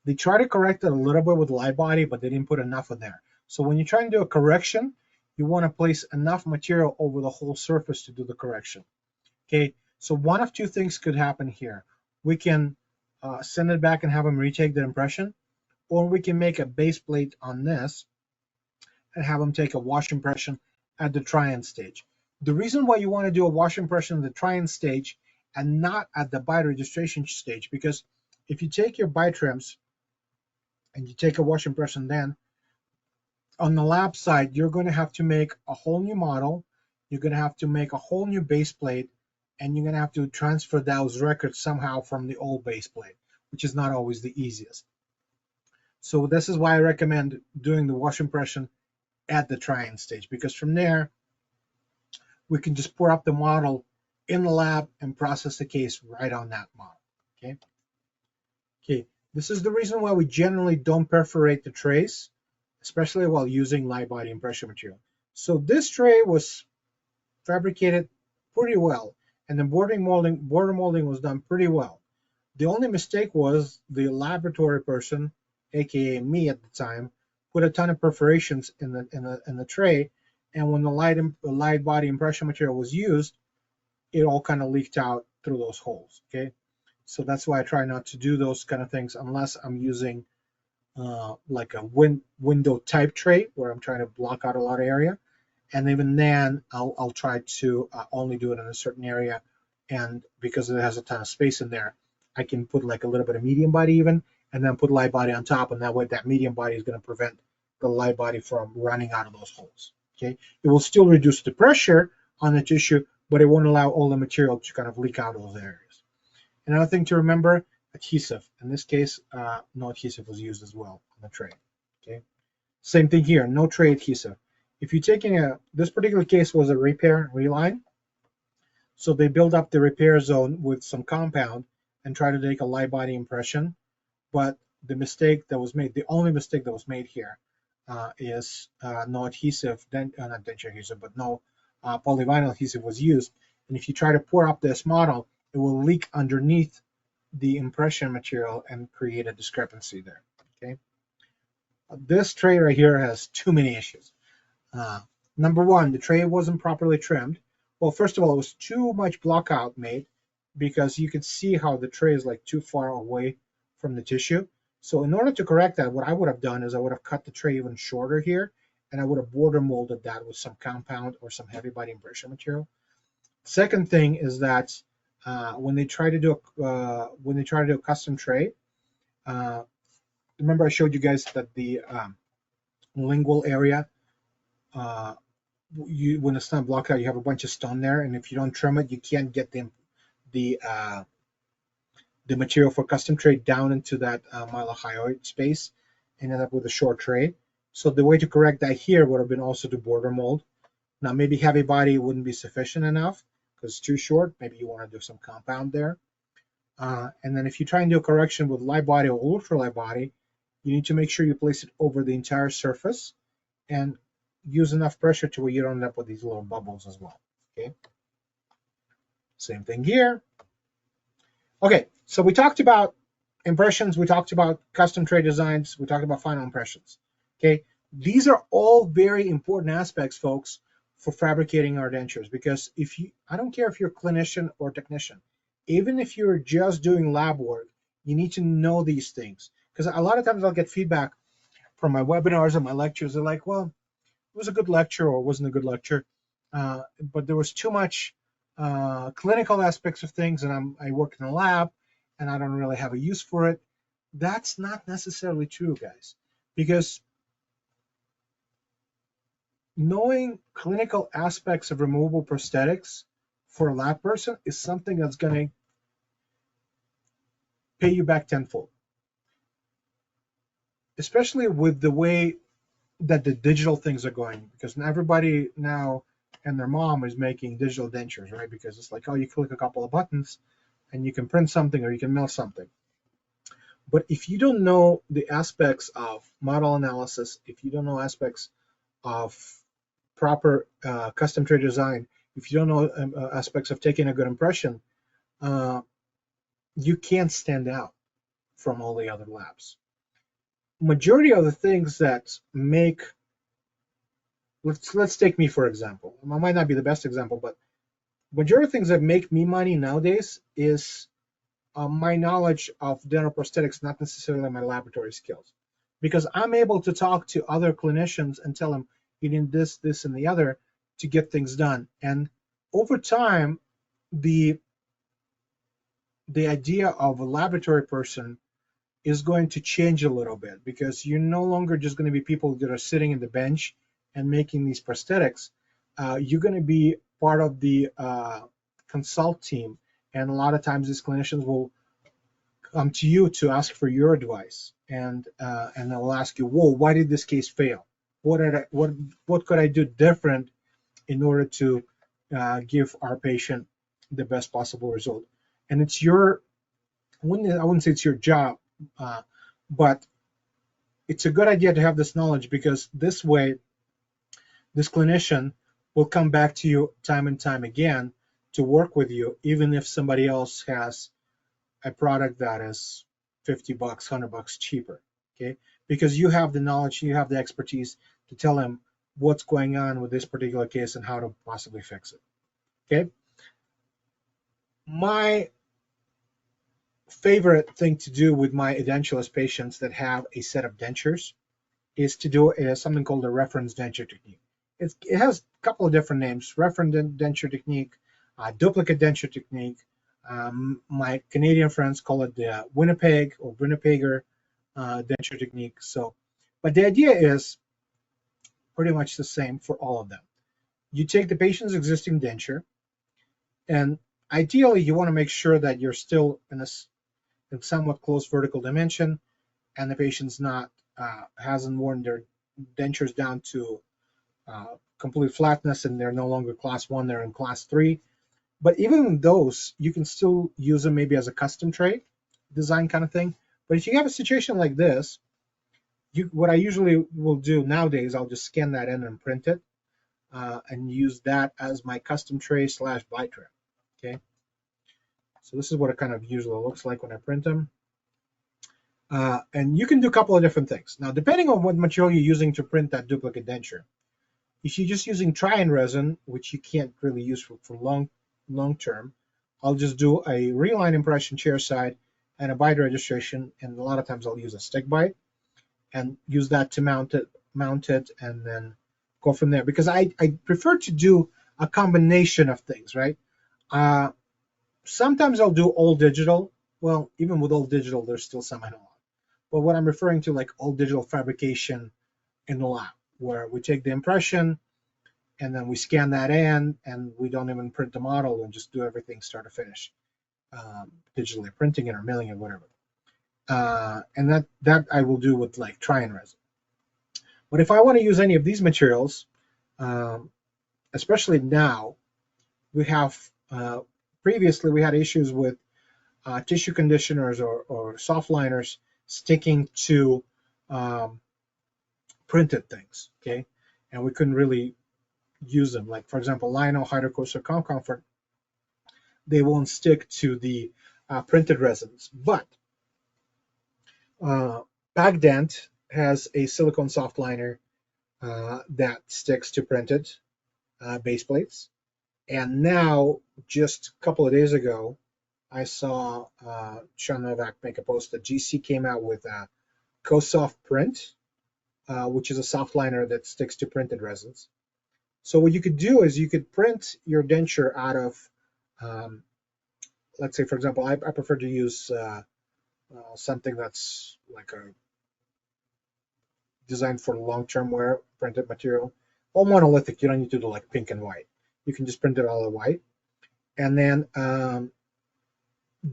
They try to correct it a little bit with light body, but they didn't put enough in there. So when you try and do a correction, you want to place enough material over the whole surface to do the correction. Okay, so one of two things could happen here. We can send it back and have them retake the impression, or we can make a base plate on this and have them take a wash impression at the try-in stage. The reason why you want to do a wash impression at the try-in stage and not at the bite registration stage, because if you take your bite trims and you take a wash impression, then on the lab side, you're going to have to make a whole new model. You're going to have to make a whole new base plate, and you're going to have to transfer those records somehow from the old base plate, which is not always the easiest. So this is why I recommend doing the wash impression at the try-in stage, because from there, we can just pour up the model in the lab and process the case right on that model. Okay. Okay. This is the reason why we generally don't perforate the trays, especially while using light body impression material. So this tray was fabricated pretty well, and the border molding was done pretty well. The only mistake was the laboratory person, aka me at the time, put a ton of perforations in the tray, and when the light body impression material was used, it all kind of leaked out through those holes. Okay, so that's why I try not to do those kind of things unless I'm using like a window type tray where I'm trying to block out a lot of area, and even then I'll try to only do it in a certain area, and because it has a ton of space in there, I can put like a little bit of medium body even, and then put light body on top, and that way that medium body is going to prevent the light body from running out of those holes. Okay, it will still reduce the pressure on the tissue, but it won't allow all the material to kind of leak out of those areas. Another thing to remember, adhesive. In this case, no adhesive was used as well on the tray. Okay, same thing here, no tray adhesive. If you're taking this particular case was a repair reline, so they build up the repair zone with some compound and try to take a light body impression, but the mistake that was made, the only mistake that was made here is no adhesive, not denture adhesive, but no polyvinyl adhesive was used. And if you try to pour up this model, it will leak underneath the impression material and create a discrepancy there. Okay, this tray right here has too many issues. Number one, the tray wasn't properly trimmed. Well, first of all, it was too much block out made, because you could see how the tray is like too far away from the tissue. So in order to correct that, what I would have done is I would have cut the tray even shorter here, and I would have border molded that with some compound or some heavy body impression material. Second thing is that when they try to do a custom tray, remember I showed you guys that the lingual area, when it's not blocked out, you have a bunch of stone there, and if you don't trim it, you can't get the material for custom tray down into that mylohyoid space, and end up with a short tray. So the way to correct that here would have been also to border mold. Now maybe heavy body wouldn't be sufficient enough because it's too short. Maybe you want to do some compound there. And then if you try and do a correction with light body or ultra light body, you need to make sure you place it over the entire surface and use enough pressure to where you don't end up with these little bubbles as well. Okay. Same thing here. Okay, so we talked about impressions, we talked about custom tray designs, we talked about final impressions. Okay, these are all very important aspects, folks, for fabricating our dentures, because I don't care if you're a clinician or technician, even if you're just doing lab work, you need to know these things. Because a lot of times I'll get feedback from my webinars and my lectures. They're like, well, it was a good lecture or it wasn't a good lecture, but there was too much clinical aspects of things, and I work in a lab and I don't really have a use for it. That's not necessarily true, guys, because knowing clinical aspects of removable prosthetics for a lab person is something that's going to pay you back tenfold, especially with the way that the digital things are going, because everybody now and their mom is making digital dentures, right? Because it's like, oh, you click a couple of buttons and you can print something or you can mail something. But if you don't know the aspects of model analysis, if you don't know aspects of proper custom tray design, if you don't know aspects of taking a good impression, you can't stand out from all the other labs. Majority of the things that make, let's take me for example. I might not be the best example, but majority of things that make me money nowadays is my knowledge of dental prosthetics, not necessarily my laboratory skills, because I'm able to talk to other clinicians and tell them you need this, this, and the other to get things done. And over time, the idea of a laboratory person is going to change a little bit, because you're no longer just going to be people that are sitting in the bench and making these prosthetics. You're going to be part of the consult team, and a lot of times these clinicians will come to you to ask for your advice, and they'll ask you, "Whoa, why did this case fail? What could I do different in order to give our patient the best possible result?" And it's your, I wouldn't say it's your job, but it's a good idea to have this knowledge, because this way, this clinician will come back to you time and time again to work with you, even if somebody else has a product that is $50, $100 cheaper, okay? Because you have the knowledge, you have the expertise to tell them what's going on with this particular case and how to possibly fix it, okay? My favorite thing to do with my edentulous patients that have a set of dentures is to do something called a reference denture technique. It has a couple of different names: reference denture technique, duplicate denture technique. My Canadian friends call it the Winnipeg or Winnipegger denture technique. So, but the idea is pretty much the same for all of them. You take the patient's existing denture, and ideally you want to make sure that you're still in a somewhat close vertical dimension, and the patient's not hasn't worn their dentures down to complete flatness, and they're no longer class 1, they're in class 3. But even those, you can still use them maybe as a custom tray design kind of thing. But if you have a situation like this, what I usually will do nowadays, I'll just scan that in and print it, and use that as my custom tray / bite tray. Okay. So this is what it kind of usually looks like when I print them. And you can do a couple of different things. Now, depending on what material you're using to print that duplicate denture, if you're just using try-in resin, which you can't really use for long term, I'll just do a reline impression chairside and a bite registration, and a lot of times I'll use a stick bite and use that to mount it, and then go from there, because I prefer to do a combination of things, right? Sometimes I'll do all digital. Well, even with all digital, there's still some analog. But what I'm referring to, like all digital fabrication in the lab, where we take the impression and then we scan that in, and we don't even print the model and just do everything start to finish, digitally printing it or milling it, whatever. And that I will do with like try-in resin. But if I want to use any of these materials, especially now, we have previously we had issues with tissue conditioners or soft liners sticking to printed things, okay? And we couldn't really use them. Like, for example, Lino, Hydrocoast, or Comfort, they won't stick to the printed resins. But Bagdent has a silicone soft liner that sticks to printed base plates. And now, just a couple of days ago, I saw Sean Novak make a post that GC came out with a CoSoft Print, which is a soft liner that sticks to printed resins. So what you could do is you could print your denture out of, let's say, for example, I prefer to use something that's like a designed for long-term wear, printed material. All monolithic, you don't need to do like pink and white. You can just print it all in white, and then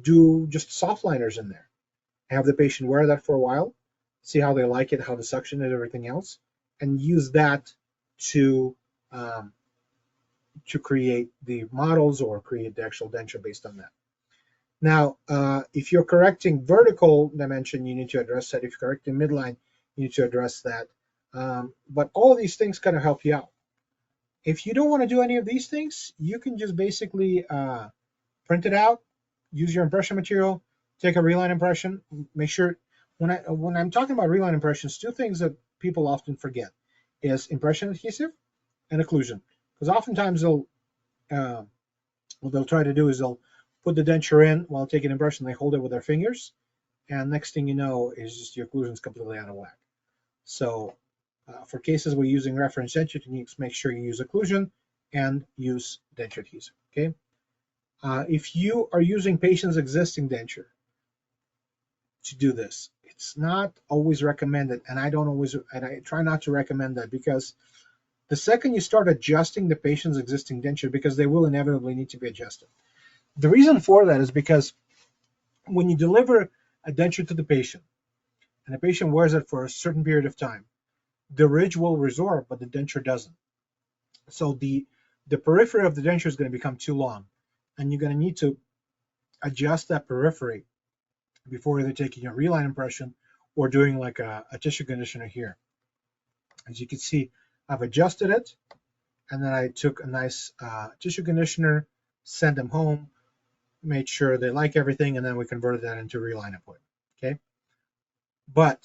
do just soft liners in there. Have the patient wear that for a while, see how they like it, how the suction and everything else, and use that to create the models or create the actual denture based on that. Now, if you're correcting vertical dimension, you need to address that. If you're correcting midline, you need to address that. But all of these things kind of help you out. If you don't want to do any of these things, you can just basically print it out, use your impression material, take a reline impression. Make sure when I'm talking about reline impressions, two things that people often forget is impression adhesive and occlusion. Because oftentimes what they'll try to do is they'll put the denture in while taking an impression. They hold it with their fingers, and next thing you know is just your occlusion is completely out of whack. So for cases where you're using reference denture techniques, make sure you use occlusion and use denture adhesive. Okay. If you are using patient's existing denture to do this, it's not always recommended, and I try not to recommend that, because the second you start adjusting the patient's existing denture, because they will inevitably need to be adjusted. The reason for that is because when you deliver a denture to the patient and the patient wears it for a certain period of time, the ridge will resorb, but the denture doesn't. So the periphery of the denture is going to become too long, and you're going to need to adjust that periphery before either taking a reline impression or doing like a tissue conditioner here. As you can see, I've adjusted it, and then I took a nice tissue conditioner, sent them home, made sure they like everything, and then we converted that into reline appointment. Okay. But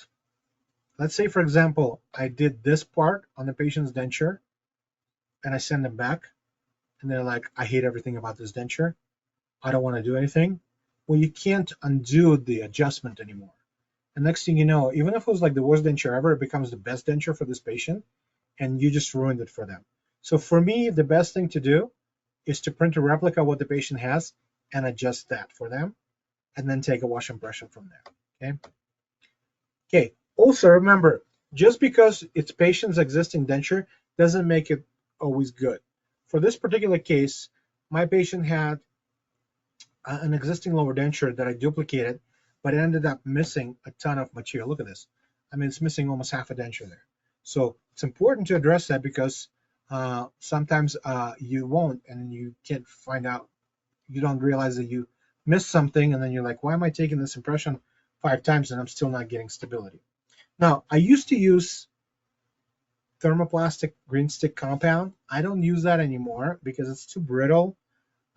let's say, for example, I did this part on the patient's denture and I send them back and they're like, I hate everything about this denture. I don't want to do anything. Well, you can't undo the adjustment anymore. And next thing you know, even if it was like the worst denture ever, it becomes the best denture for this patient, and you just ruined it for them. So for me, the best thing to do is to print a replica of what the patient has and adjust that for them, and then take a wash impression from there. Okay. Okay. Also remember, just because it's patient's existing denture doesn't make it always good. For this particular case, my patient had an existing lower denture that I duplicated, but it ended up missing a ton of material. Look at this. I mean, it's missing almost half a denture there. So it's important to address that, because sometimes you won't, and you can't find out, you don't realize that you missed something, and then you're like, why am I taking this impression 5 times and I'm still not getting stability? Now, I used to use thermoplastic green stick compound. I don't use that anymore because it's too brittle.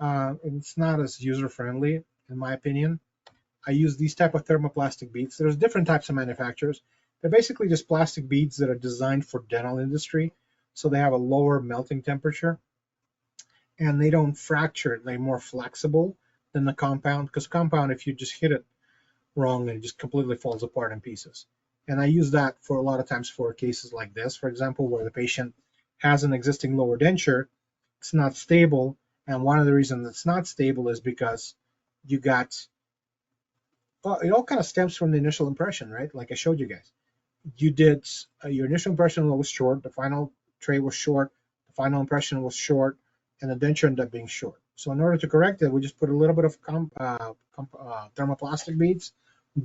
It's not as user-friendly, in my opinion. I use these type of thermoplastic beads. There's different types of manufacturers. They're basically just plastic beads that are designed for dental industry, so they have a lower melting temperature, and they don't fracture. They're more flexible than the compound, because compound, if you just hit it wrong, it just completely falls apart in pieces. And I use that for a lot of times for cases like this, for example, where the patient has an existing lower denture, it's not stable, and one of the reasons it's not stable is because you got, well, it all kind of stems from the initial impression, right? Like I showed you guys. You did your initial impression was short, the final tray was short, the final impression was short, and the denture ended up being short. So in order to correct it, we just put a little bit of thermoplastic beads,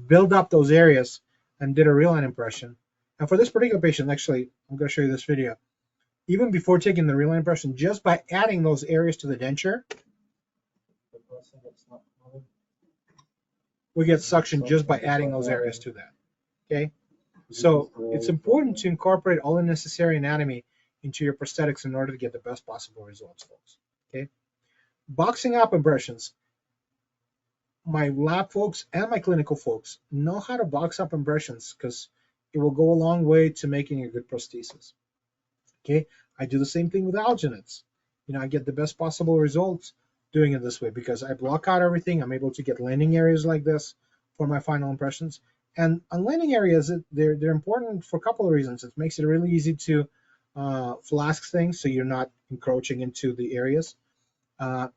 build up those areas, and did a reline impression. And for this particular patient, actually, I'm going to show you this video. Even before taking the reline impression, just by adding those areas to the denture, we get suction just by adding those areas to that. Okay, so it's important to incorporate all the necessary anatomy into your prosthetics in order to get the best possible results, folks. Okay, boxing up impressions. My lab folks and my clinical folks know how to box up impressions, because it will go a long way to making a good prosthesis. Okay, I do the same thing with alginates. You know, I get the best possible results doing it this way, because I block out everything. I'm able to get landing areas like this for my final impressions. And on landing areas, they're important for a couple of reasons. It makes it really easy to flask things, so you're not encroaching into the areas.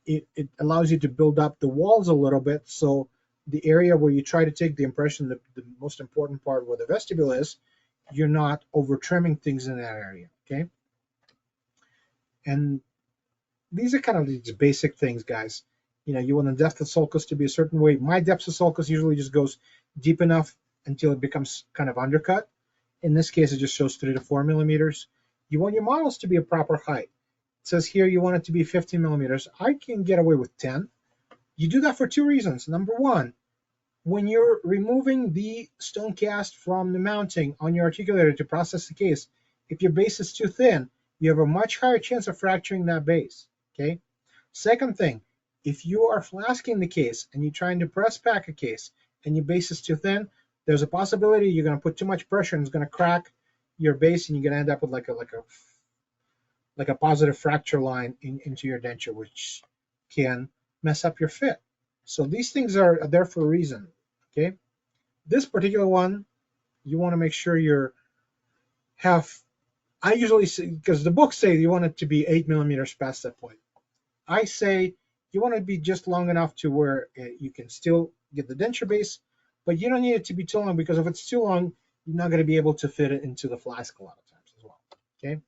It allows you to build up the walls a little bit, so the area where you try to take the impression, the most important part where the vestibule is, you're not over trimming things in that area. Okay, and these are kind of these basic things, guys. You know, you want the depth of sulcus to be a certain way. My depth of sulcus usually just goes deep enough until it becomes kind of undercut. In this case, it just shows 3 to 4 millimeters. You want your models to be a proper height. It says here you want it to be 15 millimeters. I can get away with 10. You do that for 2 reasons. Number one, when you're removing the stone cast from the mounting on your articulator to process the case, if your base is too thin, you have a much higher chance of fracturing that base. Okay. Second thing, if you are flasking the case and you're trying to press pack a case and your base is too thin, there's a possibility you're going to put too much pressure and it's going to crack your base, and you're going to end up with like a positive fracture line into your denture, which can mess up your fit. So these things are there for a reason. Okay. This particular one, you want to make sure I usually say, because the books say you want it to be 8 millimeters past that point. I say you want it to be just long enough to where you can still get the denture base, but you don't need it to be too long, because if it's too long, you're not going to be able to fit it into the flask a lot of times as well. Okay.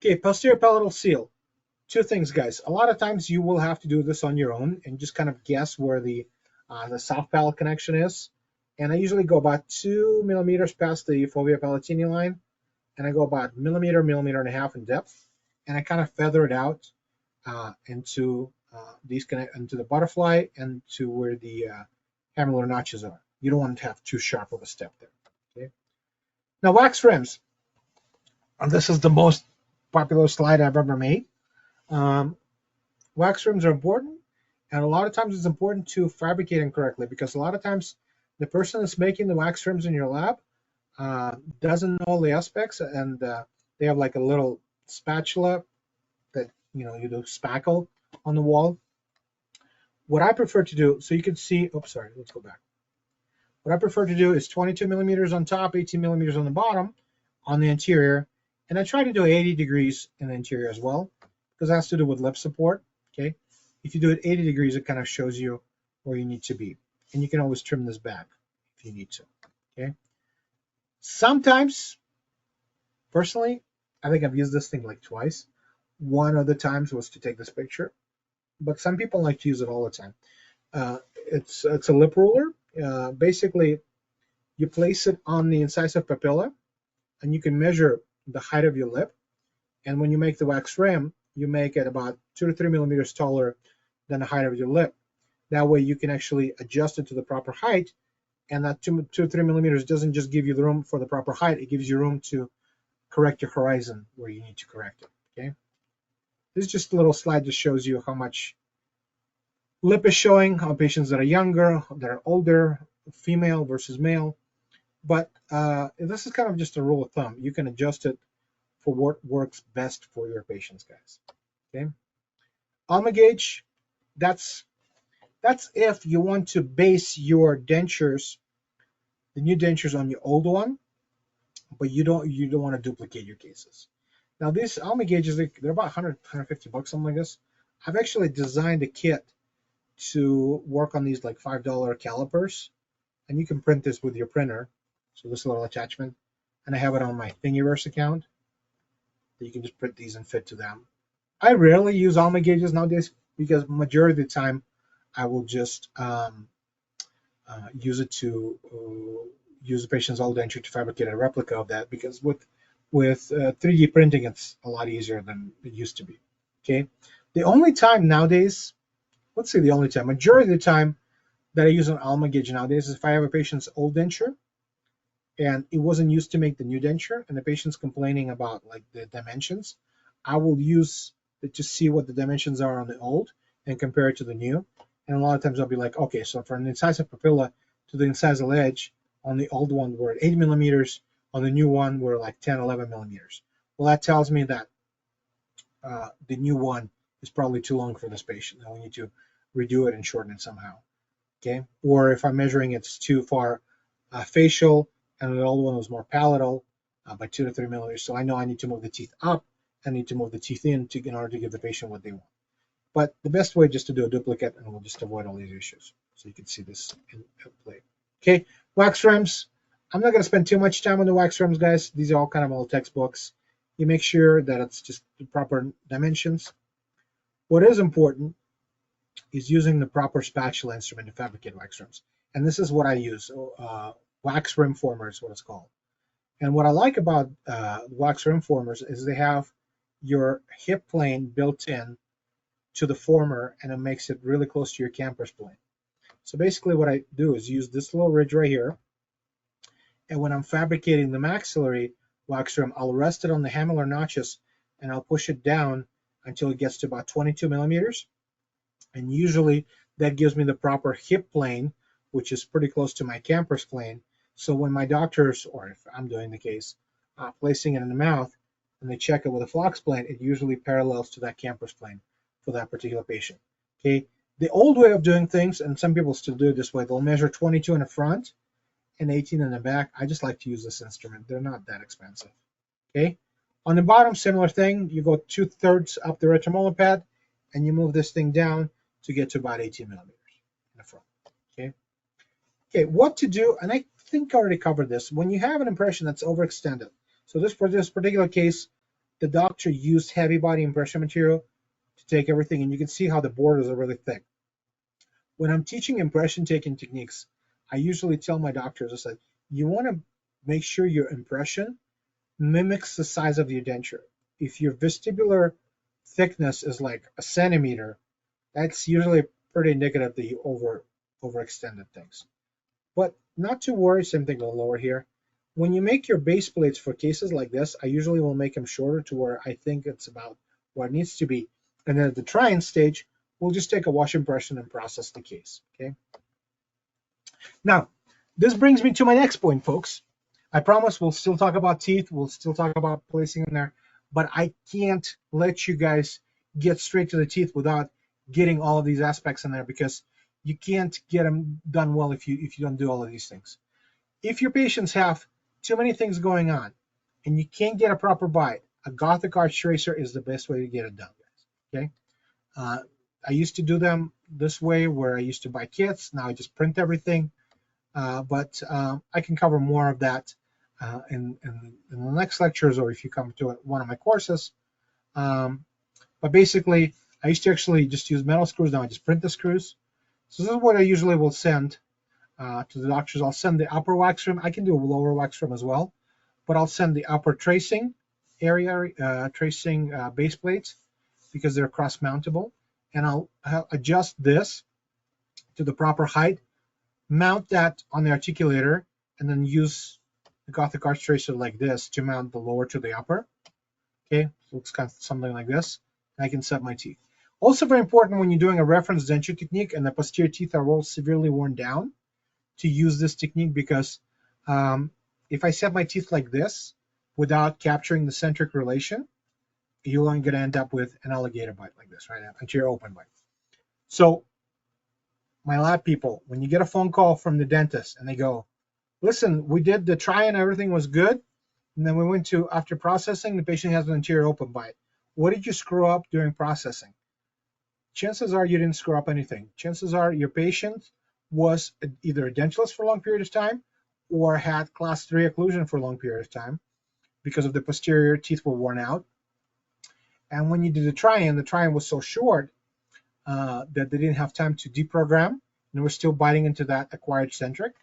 Okay, posterior palatal seal. Two things, guys. A lot of times you will have to do this on your own and just kind of guess where the soft palate connection is. And I usually go about 2 millimeters past the fovea palatini line, and I go about millimeter and a half in depth, and I kind of feather it out into the butterfly and to where the hamular notches are. You don't want to have too sharp of a step there. Okay. Now, wax rims. And this is the most popular slide I've ever made. Wax rims are important, and a lot of times it's important to fabricate them correctly, because a lot of times the person that's making the wax rims in your lab doesn't know all the aspects, and they have like a little spatula that you do spackle on the wall. What I prefer to do, so you can see, let's go back. What I prefer to do is 22 millimeters on top, 18 millimeters on the bottom on the interior, and I try to do 80 degrees in the interior as well, because it has to do with lip support. Okay, if you do it 80 degrees, it kind of shows you where you need to be, and you can always trim this back if you need to. Okay, sometimes, personally, I think I've used this thing like twice. One of the times was to take this picture, but some people like to use it all the time. It's a lip ruler. Basically, you place it on the incisive papilla, and you can measure the height of your lip. And when you make the wax rim, you make it about 2 to 3 millimeters taller than the height of your lip. That way you can actually adjust it to the proper height, and that 2 to 3 millimeters doesn't just give you the room for the proper height, it gives you room to correct your horizon where you need to correct it. Okay. This is just a little slide that shows you how much lip is showing on patients that are younger, that are older, female versus male. But this is kind of just a rule of thumb. You can adjust it for what works best for your patients, guys. Okay. Alma gauge, that's if you want to base your dentures, the new dentures, on your old one, but you don't want to duplicate your cases. Now these Alma gauges, they're about 100, 150 bucks, something like this. I've actually designed a kit to work on these like $5 calipers, and you can print this with your printer. So this little attachment, and I have it on my Thingiverse account. You can just print these and fit to them. I rarely use Alma gauges nowadays, because majority of the time I will just use it to use the patient's old denture to fabricate a replica of that, because with 3D printing it's a lot easier than it used to be. Okay, the only time nowadays, let's say the only time, majority of the time that I use an Alma gauge nowadays is if I have a patient's old denture and it wasn't used to make the new denture, and the patient's complaining about like the dimensions. I will use it to see what the dimensions are on the old and compare it to the new. And a lot of times I'll be like, okay, so for an incisive papilla to the incisal edge, on the old one we're at 8 millimeters, on the new one we're like 10, 11 millimeters. Well, that tells me that the new one is probably too long for this patient, and we need to redo it and shorten it somehow. Okay, or if I'm measuring it's too far facial, and the old one was more palatal by 2 to 3 millimeters. So I know I need to move the teeth up, I need to move the teeth in order to give the patient what they want. But the best way just to do a duplicate, and we'll just avoid all these issues. So you can see this in play. Okay, wax rims. I'm not going to spend too much time on the wax rims, guys. These are all kind of old textbooks. You make sure that it's just the proper dimensions. What is important is using the proper spatula instrument to fabricate wax rims. And this is what I use. Wax rim former is what it's called. And what I like about wax rim formers is they have your hip plane built in to the former, and it makes it really close to your camper's plane. So basically what I do is use this little ridge right here, and when I'm fabricating the maxillary, wax rim, I'll rest it on the hamular notches and I'll push it down until it gets to about 22 millimeters. And usually that gives me the proper hip plane, which is pretty close to my camper's plane. So when my doctors, or if I'm doing the case, placing it in the mouth and they check it with a flux plane, it usually parallels to that camper's plane for that particular patient. Okay. The old way of doing things, and some people still do it this way, they'll measure 22 in the front and 18 in the back. I just like to use this instrument. They're not that expensive. Okay. On the bottom, similar thing. You go 2/3 up the retromolar pad and you move this thing down to get to about 18 millimeters in the front. Okay. Okay, what to do, and I think I already covered this, when you have an impression that's overextended. So for this particular case, the doctor used heavy body impression material to take everything, and you can see how the borders are really thick. When I'm teaching impression taking techniques, I usually tell my doctors, I said, you want to make sure your impression mimics the size of your denture. If your vestibular thickness is like a centimeter, that's usually pretty indicative that you overextended things. But not to worry, same thing on the lower here. When you make your base plates for cases like this, I usually will make them shorter to where I think it's about what it needs to be. And then at the try-in stage, we'll just take a wash impression and process the case, okay? Now, this brings me to my next point, folks. I promise we'll still talk about teeth, we'll still talk about placing in there, but I can't let you guys get straight to the teeth without getting all of these aspects in there, because you can't get them done well if you don't do all of these things. If your patients have too many things going on and you can't get a proper bite, a Gothic arch tracer is the best way to get it done, guys. Okay. I used to do them this way, where I used to buy kits. Now I just print everything. But I can cover more of that in the next lectures, or if you come to one of my courses. But basically, I used to actually just use metal screws. Now I just print the screws. So this is what I usually will send to the doctors. I'll send the upper wax rim. I can do a lower wax rim as well, but I'll send the upper tracing area, base plates, because they're cross-mountable, and I'll adjust this to the proper height, mount that on the articulator, and then use the Gothic arch tracer like this to mount the lower to the upper. Okay, so looks kind of something like this. And I can set my teeth. Also very important when you're doing a reference denture technique and the posterior teeth are all severely worn down, to use this technique, because if I set my teeth like this without capturing the centric relation, you're only going to end up with an alligator bite like this, right? An anterior open bite. So my lab people, when you get a phone call from the dentist and they go, listen, we did the try-in, everything was good, and then we went to, after processing, the patient has an anterior open bite. What did you screw up during processing? Chances are you didn't screw up anything. Chances are your patient was either a dentulous for a long period of time or had class 3 occlusion for a long period of time because of the posterior teeth were worn out. And when you did the try-in was so short that they didn't have time to deprogram, and they were still biting into that acquired centric.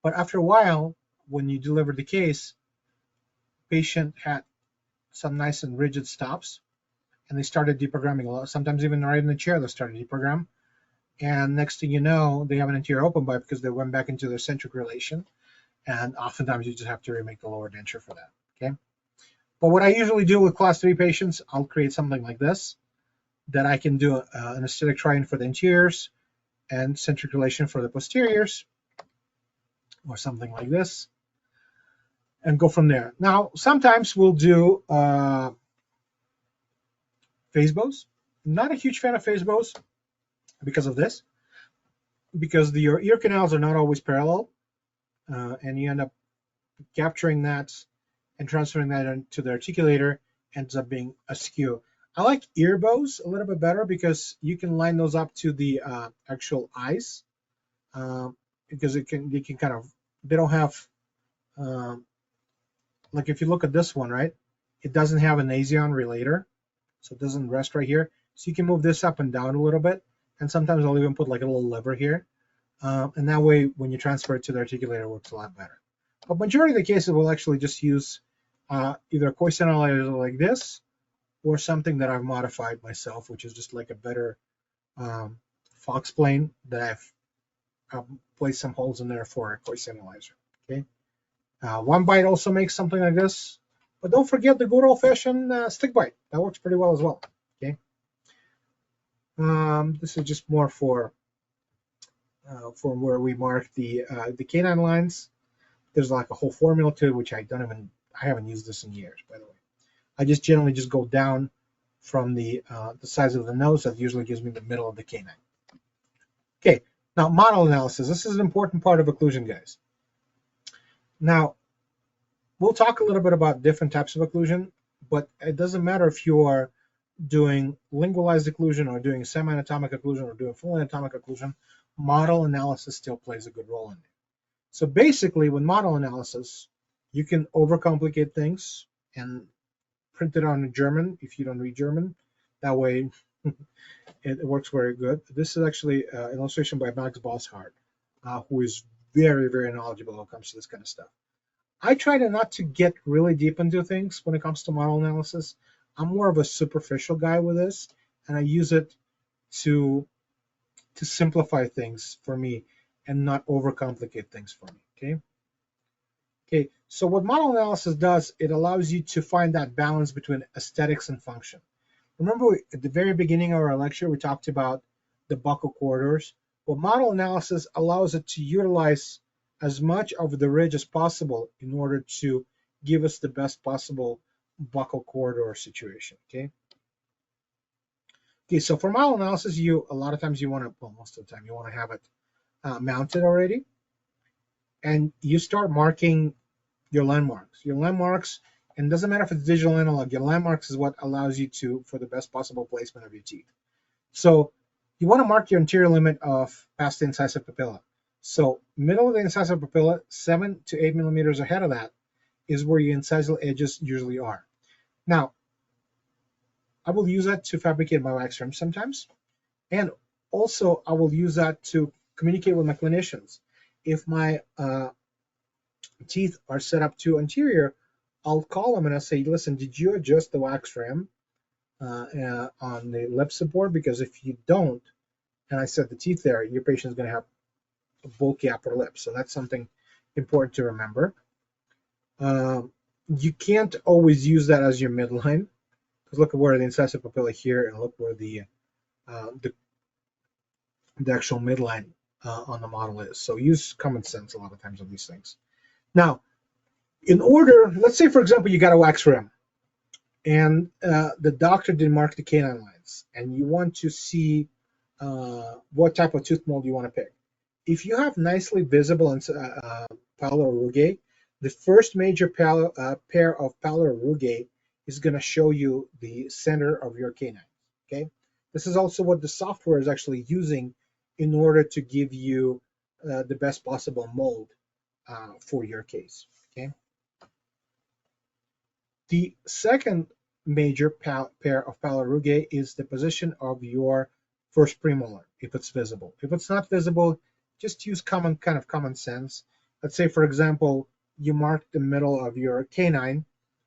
But after a while, when you delivered the case, patient had some nice and rigid stops, and they started deprogramming a lot. Sometimes even right in the chair, they started deprogram. And next thing you know, they have an anterior open bite because they went back into their centric relation. And oftentimes you just have to remake the lower denture for that. Okay. But what I usually do with class 3 patients, I'll create something like this that I can do an aesthetic try-in for the anteriors and centric relation for the posteriors, or something like this, and go from there. Now, sometimes we'll do phase bows. Not a huge fan of phase bows because of this, because your ear canals are not always parallel, and you end up capturing that and transferring that into the articulator, ends up being askew. I like ear bows a little bit better because you can line those up to the actual eyes, because they can kind of, they don't have, like if you look at this one, right, it doesn't have a nasion relator, so it doesn't rest right here. So you can move this up and down a little bit, and sometimes I'll even put like a little lever here, and that way when you transfer it to the articulator, it works a lot better. But majority of the cases we'll actually just use either a coist analyzer like this, or something that I've modified myself, which is just like a better Fox plane that I've placed some holes in there for a coist analyzer. Okay. One bite also makes something like this, but don't forget the good old-fashioned stick bite. That works pretty well as well. Okay. This is just more for where we mark the canine lines. There's like a whole formula to it, which I haven't used this in years, by the way. I just generally just go down from the size of the nose. That usually gives me the middle of the canine. Okay, now model analysis. This is an important part of occlusion, guys. Now, we'll talk a little bit about different types of occlusion, but it doesn't matter if you are doing lingualized occlusion or doing semi-anatomic occlusion or doing full anatomic occlusion, model analysis still plays a good role in it. So basically, with model analysis, you can overcomplicate things and print it on German if you don't read German. That way, it works very good. This is actually an illustration by Max Bosshardt, who is very, very knowledgeable when it comes to this kind of stuff. I try not to get really deep into things when it comes to model analysis. I'm more of a superficial guy with this, and I use it to simplify things for me and not overcomplicate things for me. Okay. So what model analysis does, it allows you to find that balance between aesthetics and function. Remember, at the very beginning of our lecture, we talked about the buccal corridors. Well, model analysis allows it to utilize as much of the ridge as possible in order to give us the best possible buccal corridor situation. Okay, so for model analysis, a lot of times you want to, well, most of the time you want to have it mounted already, and you start marking your landmarks. Your landmarks, and it doesn't matter if it's digital or analog, your landmarks is what allows you for the best possible placement of your teeth. So you want to mark your anterior limit of past the incisive papilla. So middle of the incisive papilla, 7 to 8 millimeters ahead of that is where your incisal edges usually are. Now, I will use that to fabricate my wax frames sometimes. And also I will use that to communicate with my clinicians. If my teeth are set up too anterior, I'll call them and I'll say, listen, did you adjust the wax rim on the lip support? Because if you don't, and I set the teeth there, your patient is going to have a bulky upper lip. So that's something important to remember. You can't always use that as your midline, because look at where the incisive papilla here, and look where the actual midline on the model is. So use common sense a lot of times on these things. Now, in order, let's say for example you got a wax rim, and the doctor did mark the canine lines, and you want to see what type of tooth mold you want to pick. If you have nicely visible pallor rugae, the first major pair of pallor rugae is going to show you the center of your canine. Okay, this is also what the software is actually using in order to give you the best possible mold for your case. Okay. The second major pair of pallor rugae is the position of your first premolar, if it's visible. If it's not visible, just use common sense. Let's say, for example, you mark the middle of your canine.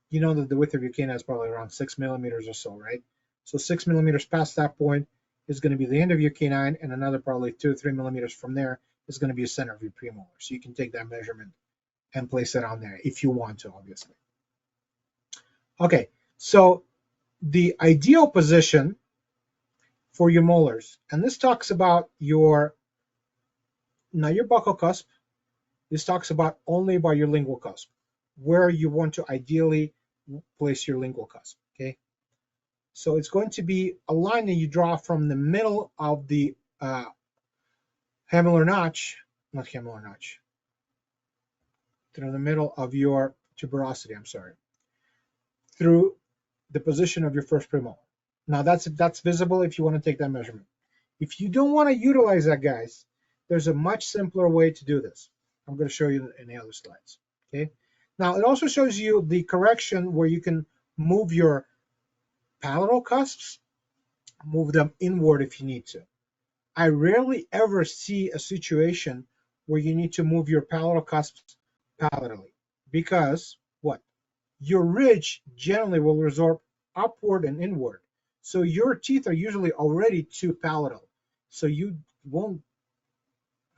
You know that the width of your canine is probably around 6 millimeters or so, right? So 6 millimeters past that point is going to be the end of your canine, and another probably 2 or 3 millimeters from there is going to be the center of your premolar. So you can take that measurement and place it on there if you want to, obviously. Okay, so the ideal position for your molars, and this talks about your buccal cusp. This talks about only about your lingual cusp, where you want to ideally place your lingual cusp. Okay, so it's going to be a line that you draw from the middle of the through the middle of your tuberosity. I'm sorry, through the position of your first premolar. Now that's visible if you want to take that measurement. If you don't want to utilize that, guys, there's a much simpler way to do this. I'm going to show you in the other slides. Okay. Now it also shows you the correction where you can move your palatal cusps, move them inward if you need to. I rarely ever see a situation where you need to move your palatal cusps palatally, because what? Your ridge generally will resort upward and inward. So your teeth are usually already too palatal. So you won't,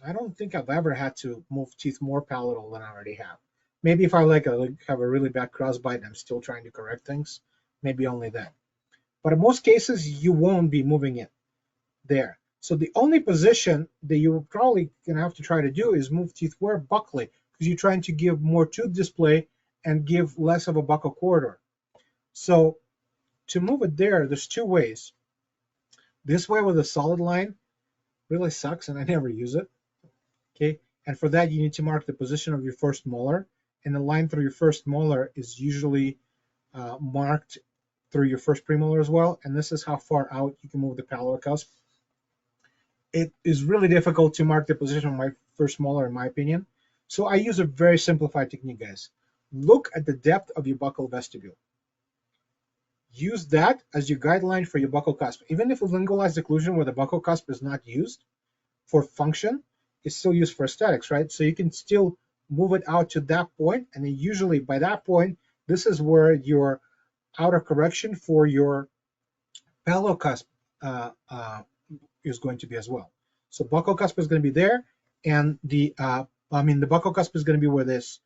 I don't think I've ever had to move teeth more palatal than I already have. Maybe if I have a really bad crossbite and I'm still trying to correct things, maybe only then. But in most cases, you won't be moving it there. So the only position that you're probably gonna have to try to do is move teeth where buccally, because you're trying to give more tooth display and give less of a buccal corridor. So to move it there, there's two ways. This way with a solid line really sucks, and I never use it. Okay, and for that you need to mark the position of your first molar, and the line through your first molar is usually marked through your first premolar as well, and this is how far out you can move the palatal cusp. It is really difficult to mark the position of my first molar, in my opinion, so I use a very simplified technique, guys. Look at the depth of your buccal vestibule. Use that as your guideline for your buccal cusp. Even if with lingualized occlusion where the buccal cusp is not used for function, it's still used for aesthetics, right? So you can still move it out to that point, and then usually by that point, this is where your outer correction for your palatal cusp is going to be as well. So buccal cusp is going to be there, and the buccal cusp is going to be where this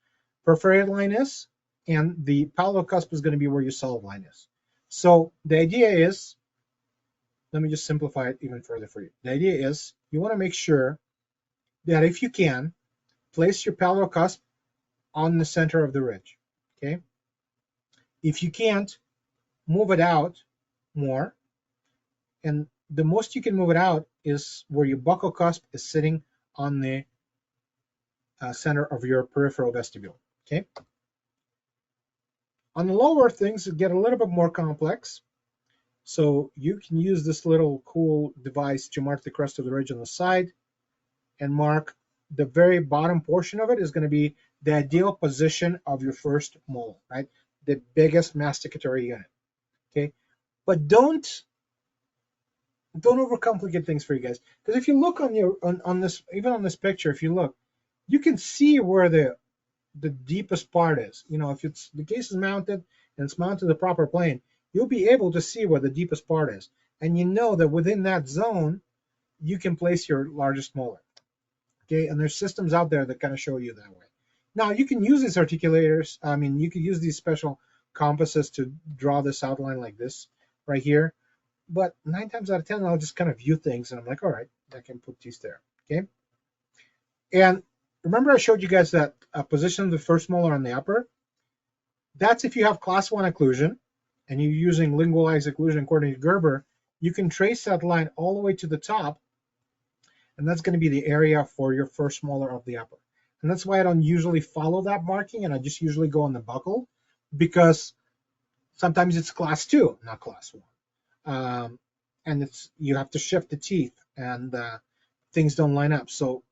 perforated line is, and the palatal cusp is going to be where your solid line is. So the idea is, let me just simplify it even further for you. The idea is you want to make sure that if you can, place your palatal cusp on the center of the ridge, okay? If you can't, move it out more, and the most you can move it out is where your buccal cusp is sitting on the center of your peripheral vestibule, okay? On the lower, things get a little bit more complex. So you can use this little cool device to mark the crest of the ridge on the side, and mark the very bottom portion of it is going to be the ideal position of your first molar, right? The biggest masticatory unit, okay? But don't overcomplicate things for you guys, because if you look on this, even on this picture, if you look, you can see where the deepest part is. You know, if it's the case is mounted and it's mounted to the proper plane, you'll be able to see where the deepest part is, and you know that within that zone you can place your largest molar. Okay, and there's systems out there that kind of show you that way. Now you can use these articulators. I mean, you could use these special compasses to draw this outline like this right here. But 9 times out of 10, I'll just kind of view things, and I'm like, all right, I can put these there. Okay. And remember, I showed you guys that position of the first molar on the upper. That's if you have class 1 occlusion, and you're using lingualized occlusion according to Gerber. You can trace that line all the way to the top, and that's going to be the area for your first molar of the upper. And that's why I don't usually follow that marking, and I just usually go on the buccal, because sometimes it's class 2, not class 1. And you have to shift the teeth, and things don't line up. So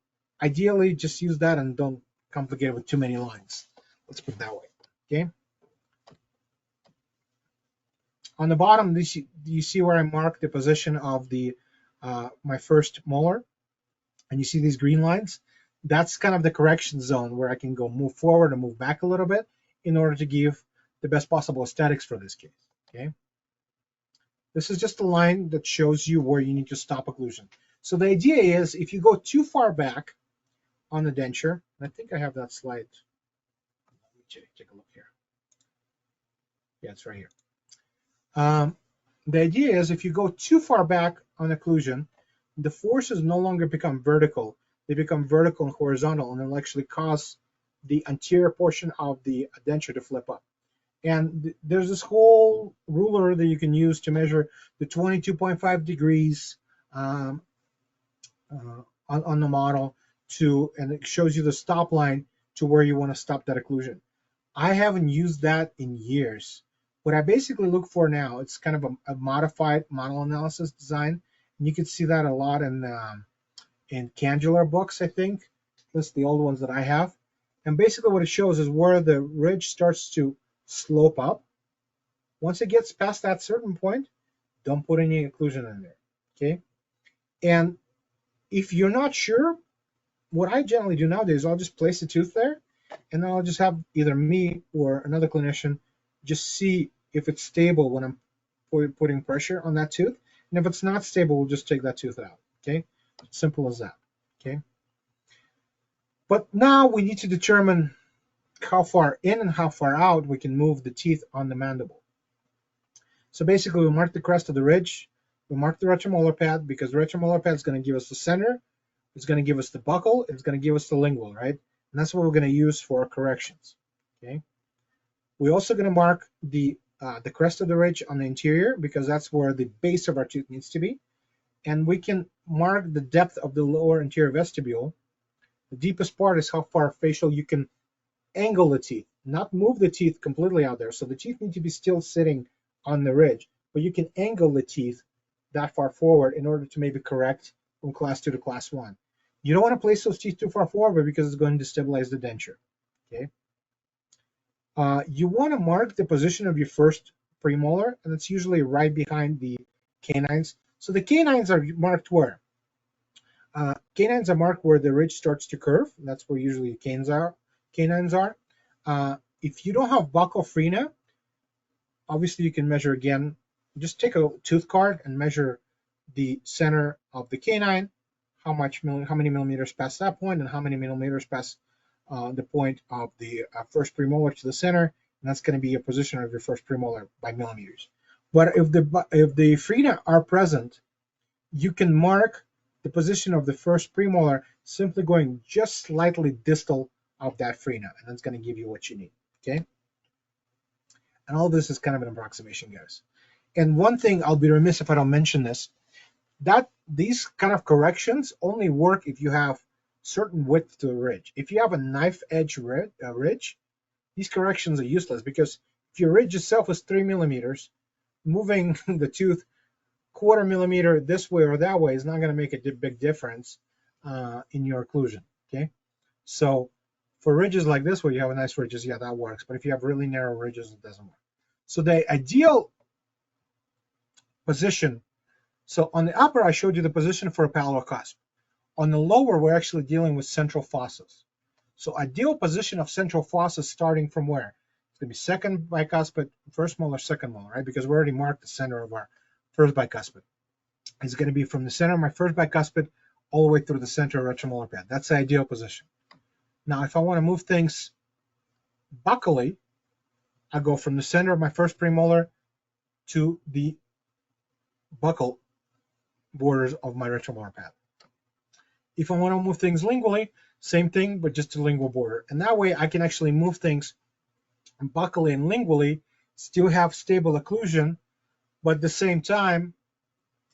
ideally, just use that and don't complicate it with too many lines. Let's put it that way, okay? On the bottom, you see where I mark the position of the my first molar, and you see these green lines. That's kind of the correction zone where I can go move forward and move back a little bit in order to give the best possible aesthetics for this case, okay? This is just a line that shows you where you need to stop occlusion. So the idea is, if you go too far back on the denture, and I think I have that slide. Let me take a look here. Yeah, it's right here. The idea is, if you go too far back on occlusion, the forces no longer become vertical. They become vertical and horizontal, and it'll actually cause the anterior portion of the denture to flip up. And there's this whole ruler that you can use to measure the 22.5 degrees on the model, and it shows you the stop line to where you want to stop that occlusion. I haven't used that in years. What I basically look for now, it's kind of a modified model analysis design. And you can see that a lot in Candular books, I think. That's the old ones that I have. And basically what it shows is where the ridge starts to slope up. Once it gets past that certain point, don't put any occlusion in there, okay? And if you're not sure, what I generally do nowadays, I'll just place the tooth there, and then I'll just have either me or another clinician just see if it's stable when I'm putting pressure on that tooth. And if it's not stable, we'll just take that tooth out, okay? Simple as that, okay? But now we need to determine how far in and how far out we can move the teeth on the mandible. So basically, we mark the crest of the ridge, we mark the retromolar pad, because the retromolar pad is going to give us the center, it's going to give us the buccal, it's going to give us the lingual, right? And that's what we're going to use for our corrections. Okay. We're also going to mark the crest of the ridge on the interior, because that's where the base of our tooth needs to be. And we can mark the depth of the lower anterior vestibule. The deepest part is how far facial you can angle the teeth, not move the teeth completely out there. So the teeth need to be still sitting on the ridge, but you can angle the teeth that far forward in order to maybe correct from class 2 to class 1. You don't want to place those teeth too far forward because it's going to destabilize the denture. Okay. You want to mark the position of your first premolar, and it's usually right behind the canines. So the canines are marked where? Canines are marked where the ridge starts to curve. That's where usually canines are. If you don't have buccal frena, obviously you can measure again. Just take a tooth card and measure the center of the canine, how many millimeters past that point, and how many millimeters past the point of the first premolar to the center, and that's going to be your position of your first premolar by millimeters. But if the frena are present, you can mark the position of the first premolar simply going just slightly distal of that frena, and that's going to give you what you need. Okay. And all this is kind of an approximation, guys. And one thing, I'll be remiss if I don't mention this, that these kind of corrections only work if you have certain width to the ridge. If you have a knife edge ridge, these corrections are useless, because if your ridge itself is 3 millimeters, moving the tooth 1/4 millimeter this way or that way is not going to make a big difference in your occlusion. Okay, so for ridges like this where you have a nice ridges, yeah, that works. But if you have really narrow ridges, it doesn't work. So the ideal position, so on the upper, I showed you the position for a palatal cusp. On the lower, we're actually dealing with central fossas. So ideal position of central fossas starting from where? It's going to be second bicuspid, first molar, second molar, right? Because we already marked the center of our first bicuspid. It's going to be from the center of my first bicuspid all the way through the center of retromolar pad. That's the ideal position. Now, if I want to move things buccally, I go from the center of my first premolar to the buccal borders of my retromolar pad. If I want to move things lingually, same thing, but just a lingual border. And that way I can actually move things buccally and lingually, still have stable occlusion, but at the same time,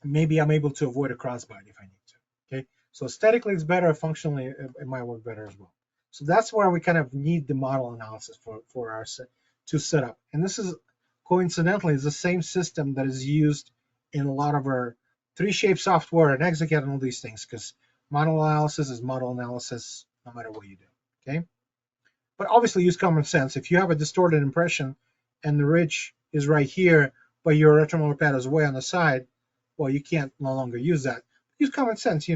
maybe I'm able to avoid a crossbite if I need to. Okay, so aesthetically it's better, functionally it might work better as well. So that's where we kind of need the model analysis for our to set up. And this is coincidentally is the same system that is used in a lot of our 3Shape software and Exocad and all these things, because model analysis is model analysis no matter what you do. Okay, but obviously use common sense. If you have a distorted impression and the ridge is right here, but your retromolar pad is way on the side, well, you can't no longer use that. Use common sense.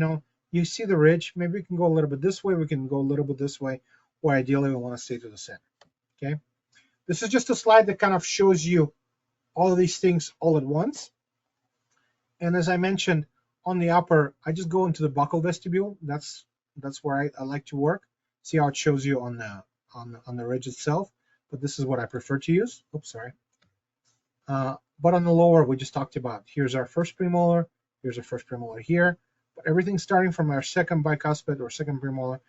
You see the ridge, maybe we can go a little bit this way, we can go a little bit this way, or ideally we want to stay to the center. Okay, this is just a slide that kind of shows you all of these things all at once. And as I mentioned, on the upper, I just go into the buccal vestibule. That's where I like to work. See how it shows you on the ridge itself, but this is what I prefer to use. Oops, sorry. But on the lower, we just talked about, here's our first premolar, here's our first premolar here, but everything starting from our second bicuspid or second premolar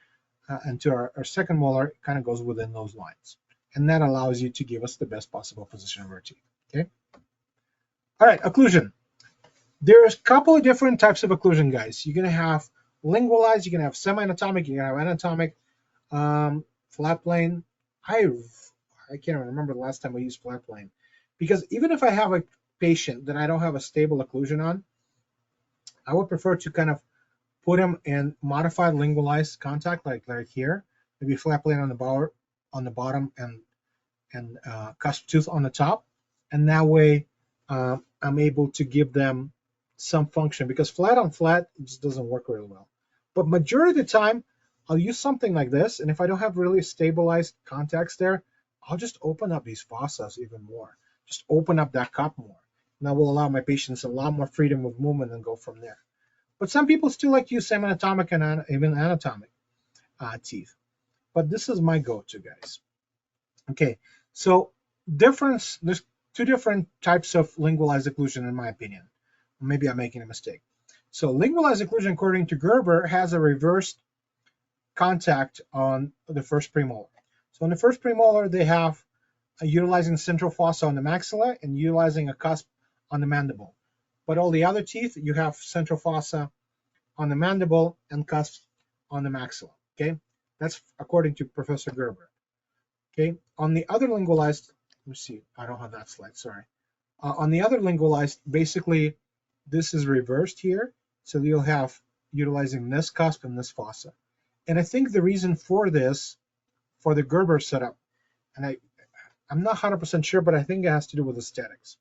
and to our second molar kind of goes within those lines. And that allows you to give us the best possible position of our teeth. Okay. All right, occlusion. There's a couple of different types of occlusion, guys. You're going to have lingualized, you're going to have semi-anatomic, you're going to have anatomic, flat plane. I can't remember the last time we used flat plane, because even if I have a patient that I don't have a stable occlusion on, I would prefer to kind of put him in modified lingualized contact, like here, maybe flat plane on the bottom and cusp tooth on the top, and that way I'm able to give them some function, because flat on flat it just doesn't work really well. But majority of the time I'll use something like this, and if I don't have really stabilized contacts there, I'll just open up these fossas even more, just open up that cup more, and that will allow my patients a lot more freedom of movement and go from there. But some people still like to use semi-anatomic and even anatomic teeth, but this is my go-to, guys. Okay, so there's two different types of lingualized occlusion in my opinion. Maybe I'm making a mistake. So lingualized occlusion, according to Gerber, has a reversed contact on the first premolar. So in the first premolar, they have utilizing central fossa on the maxilla and utilizing a cusp on the mandible. But all the other teeth, you have central fossa on the mandible and cusp on the maxilla. Okay, that's according to Professor Gerber. Okay, on the other lingualized, let me see, I don't have that slide, sorry. On the other lingualized, basically, this is reversed here. So you'll have utilizing this cusp and this fossa. And I think the reason for this, for the Gerber setup, and I'm not 100% sure, but I think it has to do with aesthetics.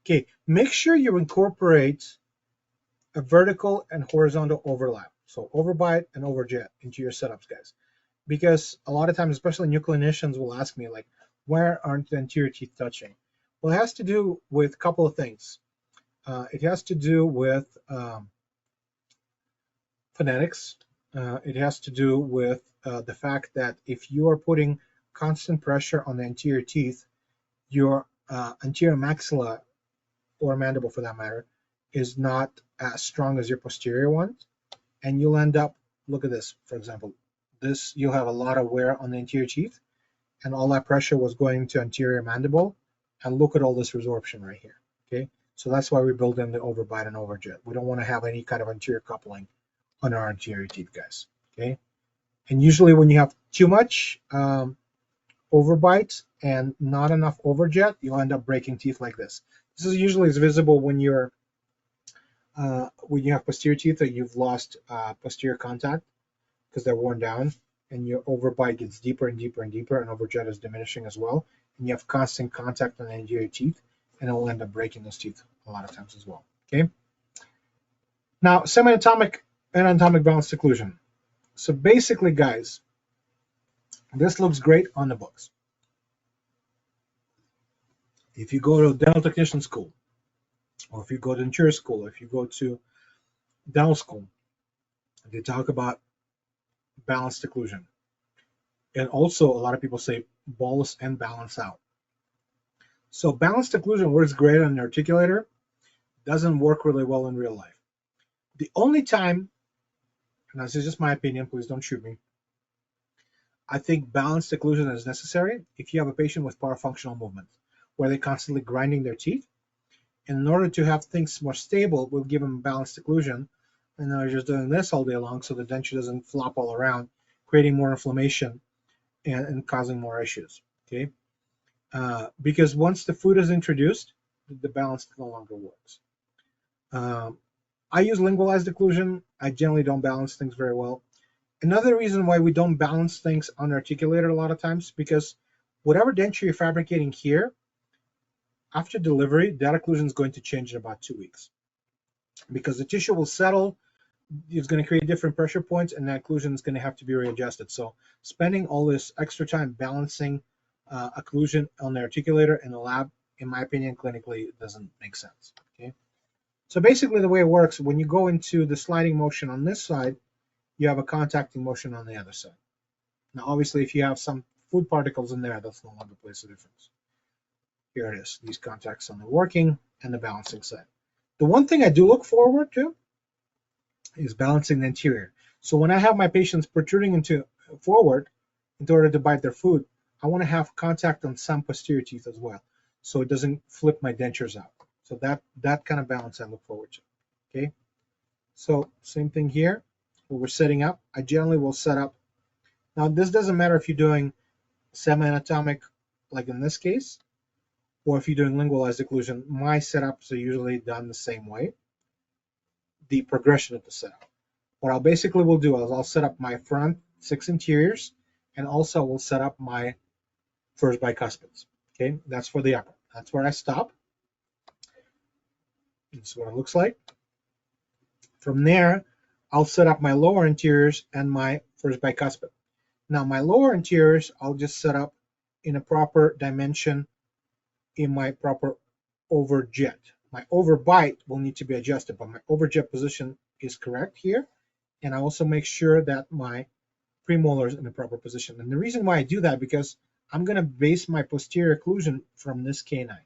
Okay, make sure you incorporate a vertical and horizontal overlap. So overbite and overjet into your setups, guys. Because a lot of times, especially new clinicians will ask me, like, where aren't the anterior teeth touching? Well, it has to do with a couple of things. It has to do with phonetics. It has to do with the fact that if you are putting constant pressure on the anterior teeth, your anterior maxilla, or mandible for that matter, is not as strong as your posterior one. And you'll end up, look at this, for example, this, you'll have a lot of wear on the anterior teeth, and all that pressure was going to anterior mandible. And look at all this resorption right here. Okay, so that's why we build in the overbite and overjet. We don't want to have any kind of anterior coupling on our anterior teeth, guys. Okay, and usually when you have too much overbite and not enough overjet, you'll end up breaking teeth like this. This is usually visible when you have posterior teeth that you've lost posterior contact because they're worn down, and your overbite gets deeper and deeper and deeper, and overjet is diminishing as well, and you have constant contact on the anterior teeth, and it will end up breaking those teeth a lot of times as well. Okay. Now, semi-anatomic and anatomic balanced occlusion. So basically, guys, this looks great on the books. If you go to dental technician school, or if you go to denture school, or if you go to dental school, they talk about balanced occlusion. And also, a lot of people say bolus and balance out. So balanced occlusion works great on an articulator, doesn't work really well in real life. The only time, and this is just my opinion, please don't shoot me, I think balanced occlusion is necessary if you have a patient with parafunctional movement, where they're constantly grinding their teeth. And in order to have things more stable, we'll give them balanced occlusion, and they're just doing this all day long, so the denture doesn't flop all around, creating more inflammation and causing more issues. Okay, because once the food is introduced, the balance no longer works. I use lingualized occlusion. I generally don't balance things very well. Another reason why we don't balance things on the articulator a lot of times, because whatever denture you're fabricating here, after delivery, that occlusion is going to change in about 2 weeks, because the tissue will settle. It's going to create different pressure points, and that occlusion is going to have to be readjusted. So spending all this extra time balancing occlusion on the articulator in the lab, in my opinion, clinically, it doesn't make sense. Okay. So basically, the way it works, when you go into the sliding motion on this side, you have a contacting motion on the other side. Now, obviously, if you have some food particles in there, that's no longer plays a difference. Here it is, these contacts on the working and the balancing side. The one thing I do look forward to is balancing the interior. So when I have my patients protruding into forward in order to bite their food, I want to have contact on some posterior teeth as well, so it doesn't flip my dentures out. So that kind of balance I look forward to. Okay. So same thing here. When we're setting up, I generally will set up. Now this doesn't matter if you're doing semi-anatomic, like in this case, or if you're doing lingualized occlusion. My setups are usually done the same way. The progression of the setup. What I'll basically will do is I'll set up my front 6 interiors, and also we'll set up my first bicuspids. Okay, that's for the upper. That's where I stop. This is what it looks like. From there, I'll set up my lower interiors and my first bicuspid. Now my lower interiors, I'll just set up in a proper dimension in my proper overjet. My overbite will need to be adjusted, but my overjet position is correct here. And I also make sure that my premolars in the proper position. And the reason why I do that, because I'm going to base my posterior occlusion from this canine.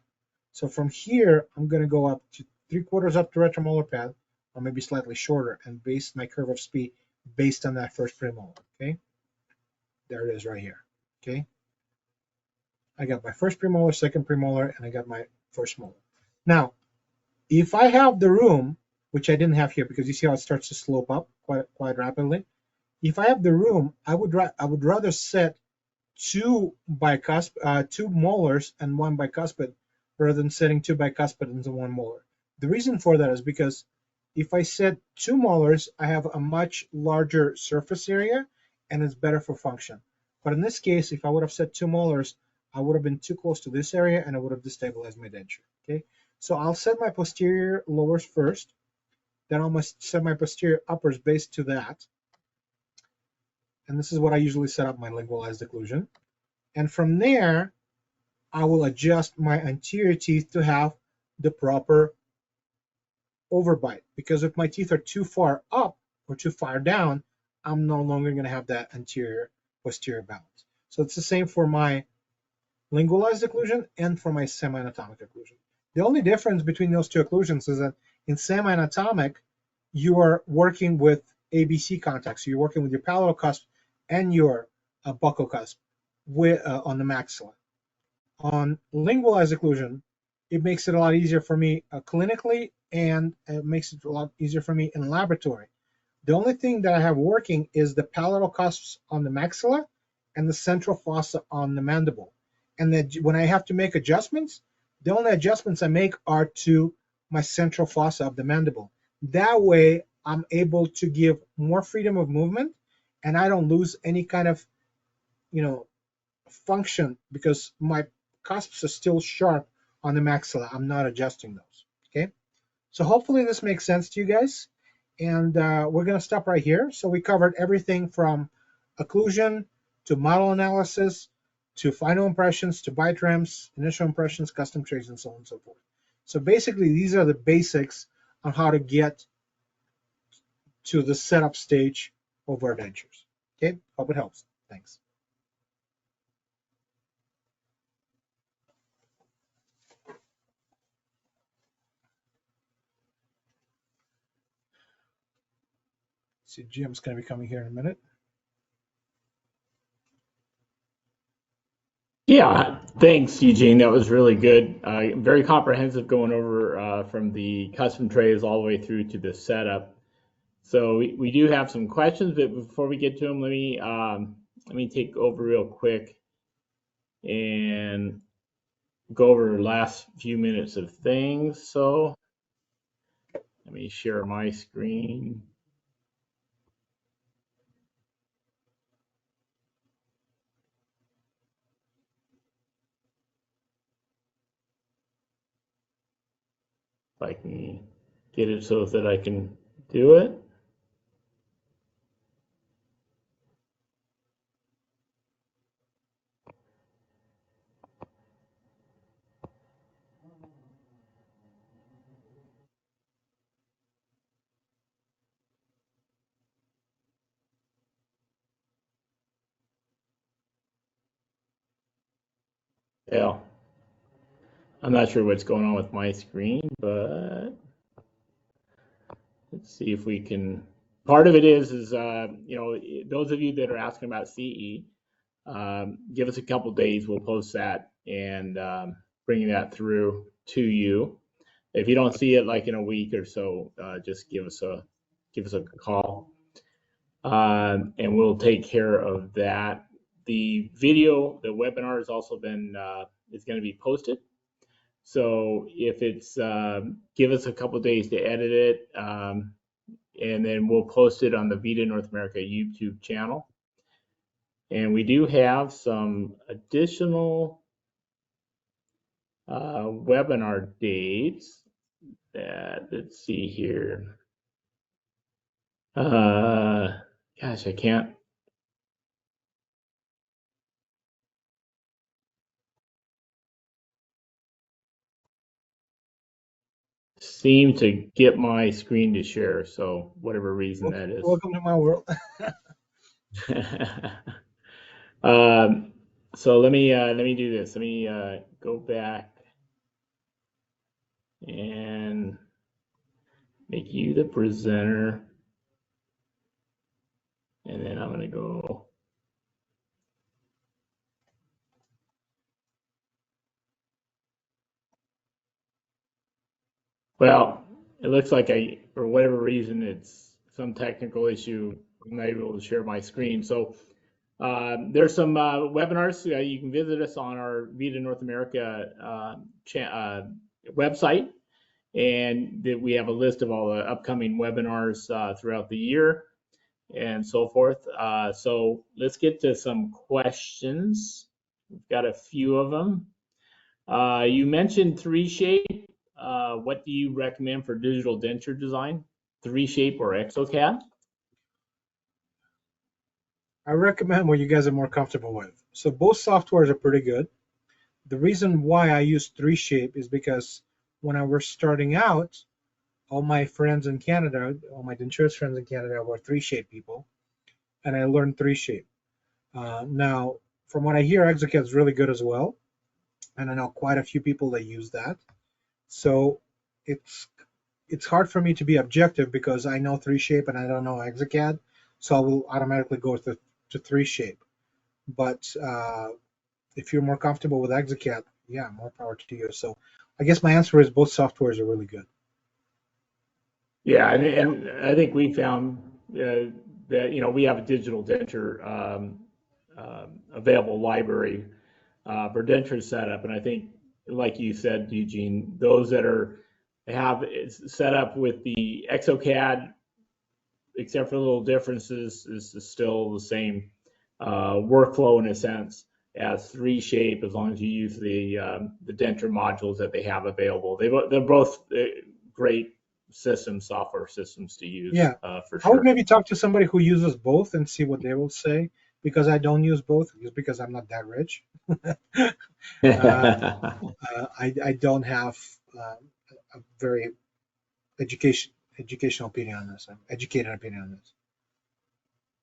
So from here, I'm going to go up to 3/4 up the retromolar pad, or maybe slightly shorter, and base my curve of speed based on that first premolar. Okay, there it is right here. Okay, I got my first premolar, second premolar, and I got my first molar. Now, if I have the room, which I didn't have here, because you see how it starts to slope up quite rapidly. If I have the room, I would rather set two molars and one bicuspid rather than setting two bicuspid into one molar. The reason for that is because if I set two molars, I have a much larger surface area and it's better for function. But in this case, if I would have set two molars, I would have been too close to this area and I would have destabilized my denture. Okay, so I'll set my posterior lowers first, then I'll set my posterior uppers based to that. And this is what I usually set up my lingualized occlusion. And from there, I will adjust my anterior teeth to have the proper overbite. Because if my teeth are too far up or too far down, I'm no longer going to have that anterior posterior balance. So it's the same for my lingualized occlusion and for my semi-anatomic occlusion. The only difference between those two occlusions is that in semi-anatomic, you are working with ABC contacts. So you're working with your palatal cusp and your buccal cusp on the maxilla. On lingualized occlusion, it makes it a lot easier for me clinically, and it makes it a lot easier for me in laboratory. The only thing that I have working is the palatal cusps on the maxilla and the central fossa on the mandible. And then when I have to make adjustments, the only adjustments I make are to my central fossa of the mandible. That way, I'm able to give more freedom of movement, and I don't lose any kind of, function because my cusps are still sharp on the maxilla. I'm not adjusting those. Okay, so hopefully this makes sense to you guys, and we're going to stop right here. So we covered everything from occlusion to model analysis to final impressions to bite ramps, initial impressions, custom trays, and so on and so forth. So basically, these are the basics on how to get to the setup stage of our dentures. Okay, hope it helps. Thanks. See, Jim's going to be coming here in a minute. Yeah, thanks, Eugene. That was really good. Very comprehensive, going over from the custom trays all the way through to the setup. So we do have some questions, but before we get to them, let me take over real quick and go over the last few minutes of things. So let me share my screen. If I can get it so that I can do it. Yeah, I'm not sure what's going on with my screen, but let's see if we can. Part of it is those of you that are asking about CE, give us a couple days. We'll post that and bring that through to you. If you don't see it like in a week or so, just give us a call, and we'll take care of that. The video, the webinar has also been is going to be posted. So if it's give us a couple days to edit it, and then we'll post it on the VITA North America YouTube channel. And we do have some additional webinar dates that, let's see here. Gosh, I can't seem to get my screen to share, so whatever reason that is. Welcome to my world. So let me do this. Let me go back and make you the presenter, and then I'm going to go. Well, it looks like for whatever reason, it's some technical issue. I'm not able to share my screen. So there's some webinars. You can visit us on our VITA North America website, and we have a list of all the upcoming webinars throughout the year and so forth. So let's get to some questions. We've got a few of them. You mentioned 3Shape. What do you recommend for digital denture design? 3Shape or exocad? I recommend what you guys are more comfortable with. So both softwares are pretty good. The reason why I use 3Shape is because when I was starting out, all my friends in Canada, all my Denture friends in Canada were 3Shape people, and I learned 3Shape. Now, from what I hear, exocad is really good as well, and I know quite a few people that use that. So it's hard for me to be objective because I know 3Shape and I don't know exocad, so I will automatically go to 3Shape. But if you're more comfortable with exocad, yeah, more power to you. So I guess my answer is both softwares are really good. Yeah, and I think we found that we have a digital denture available library for denture setup, and I think, like you said, Eugene, those that have it set up with the exocad, except for little differences, is still the same workflow in a sense as 3Shape, as long as you use the denture modules that they have available. They're both great software systems to use. Yeah, For I would sure. maybe talk to somebody who uses both and see what they will say, because I don't use both, just because I'm not that rich. I don't have a very educational opinion on this. Educated opinion on this.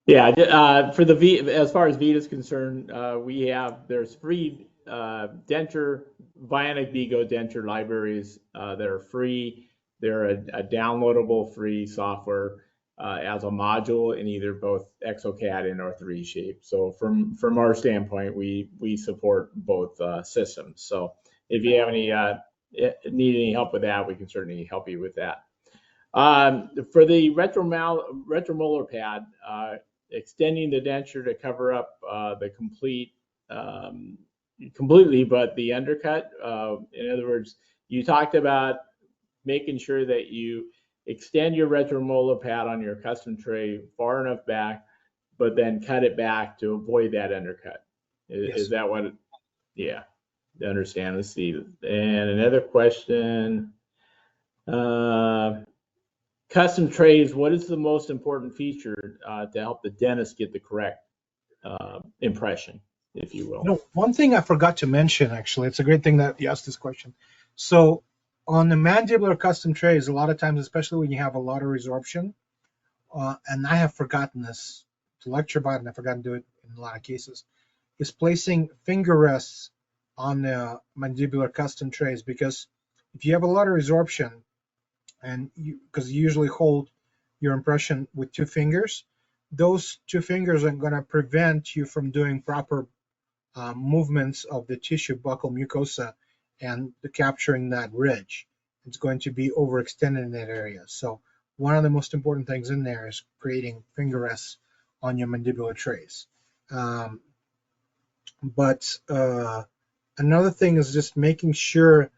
Yeah, for as far as VITA is concerned, there's free denture, Bionic Vigo denture libraries that are free. They're a downloadable free software as a module in either both exocad and or 3Shape. So from our standpoint, we support both systems. So if you have need any help with that, we can certainly help you with that. For the retromolar pad, extending the denture to cover up the completely, but the undercut. In other words, you talked about making sure that you extend your retromolar pad on your custom tray far enough back, but then cut it back to avoid that undercut. Is that what? Yeah, to understand. Let's see. And another question. Custom trays, what is the most important feature to help the dentist get the correct impression, if you will? No, one thing I forgot to mention, actually, it's a great thing that you asked this question. So on the mandibular custom trays, a lot of times, especially when you have a lot of resorption, and I have forgotten this to lecture about, and I forgot to do it in a lot of cases, is placing finger rests on the mandibular custom trays, because if you have a lot of resorption, and because you usually hold your impression with 2 fingers, those 2 fingers are going to prevent you from doing proper movements of the tissue buccal mucosa and capturing that ridge. It's going to be overextended in that area. So one of the most important things in there is creating finger rests on your mandibular trays. But another thing is just making sure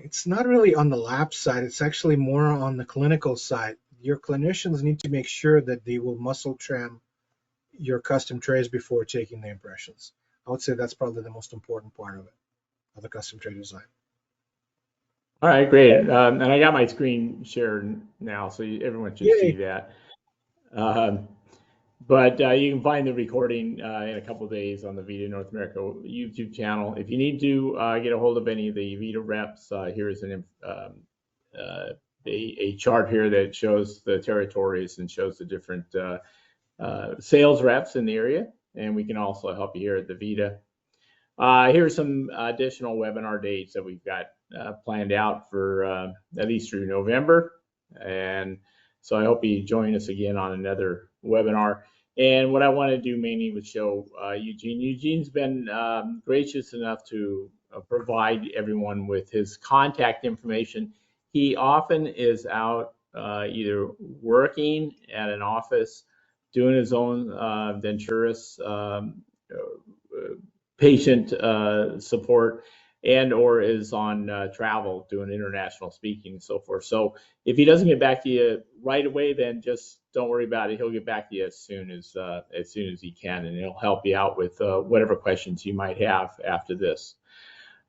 it's not really on the lab side, it's actually more on the clinical side. Your clinicians need to make sure that they will muscle trim your custom trays before taking the impressions. I would say that's probably the most important part of it, of the custom tray design. All right, great. And I got my screen shared now, so everyone should see that. But you can find the recording in a couple of days on the VITA North America YouTube channel. If you need to get a hold of any of the VITA reps, here is a chart here that shows the territories and shows the different sales reps in the area, and we can also help you here at the VITA. Here's some additional webinar dates that we've got planned out for at least through November. And so I hope you join us again on another webinar. And what I want to do mainly was show Eugene. Eugene's been gracious enough to provide everyone with his contact information. He often is out either working at an office, doing his own Denturis patient support, and or is on travel doing international speaking and so forth. So if he doesn't get back to you right away, then just don't worry about it. He'll get back to you as soon as he can, and he'll help you out with whatever questions you might have after this.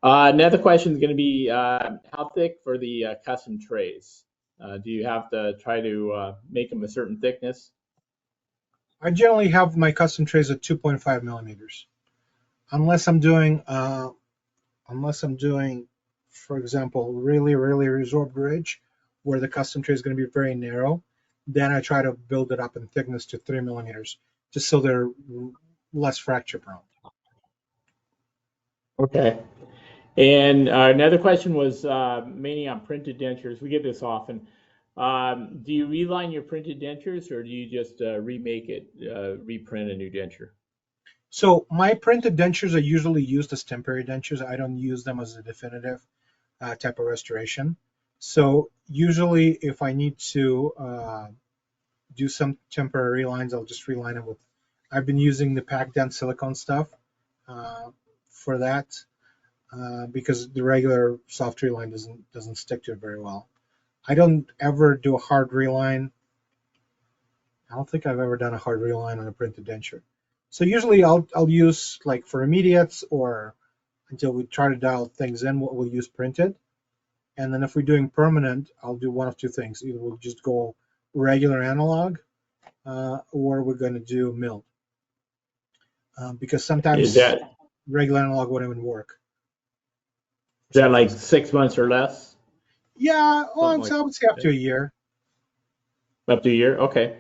Another question is going to be how thick for the custom trays? Do you have to try to make them a certain thickness? I generally have my custom trays at 2.5 millimeters, unless I'm doing, for example, really resorbed ridge, where the custom tray is going to be very narrow. Then I try to build it up in thickness to 3 millimeters, just so they're less fracture prone. Okay. And another question was mainly on printed dentures. We get this often. Do you reline your printed dentures, or do you just remake it, reprint a new denture? So my printed dentures are usually used as temporary dentures. I don't use them as a definitive type of restoration. So usually if I need to do some temporary relines, I'll just reline them with, I've been using the packed dent silicone stuff for that because the regular soft reline doesn't stick to it very well. I don't ever do a hard reline. I don't think I've ever done a hard reline on a printed denture. So usually I'll use, like for immediates or until we try to dial things in, we'll use printed. And then if we're doing permanent, I'll do one of two things. Either we'll just go regular analog or we're going to do milled. Because sometimes regular analog won't even work. Is that like 6 months or less? Yeah, I would say up to a year. Up to a year? Okay.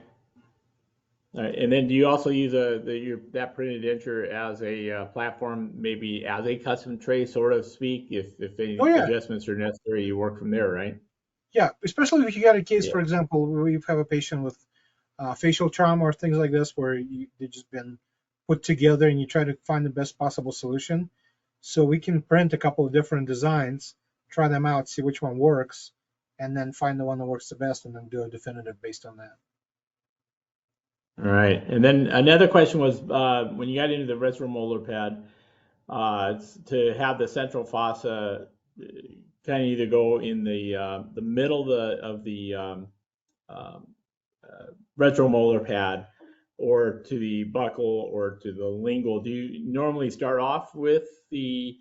All right. And then do you also use that printed denture as a platform, maybe as a custom tray, sort of speak? If any adjustments are necessary, you work from there, right? Yeah, especially if you got a case, for example, where you have a patient with facial trauma or things like this, where they've just been put together and you try to find the best possible solution. So we can print a couple of different designs, try them out, see which one works, and then find the one that works the best and then do a definitive based on that. All right. And then another question was when you got into the retromolar pad, to have the central fossa kind of either go in the middle of the retromolar pad or to the buccal or to the lingual. Do you normally start off with the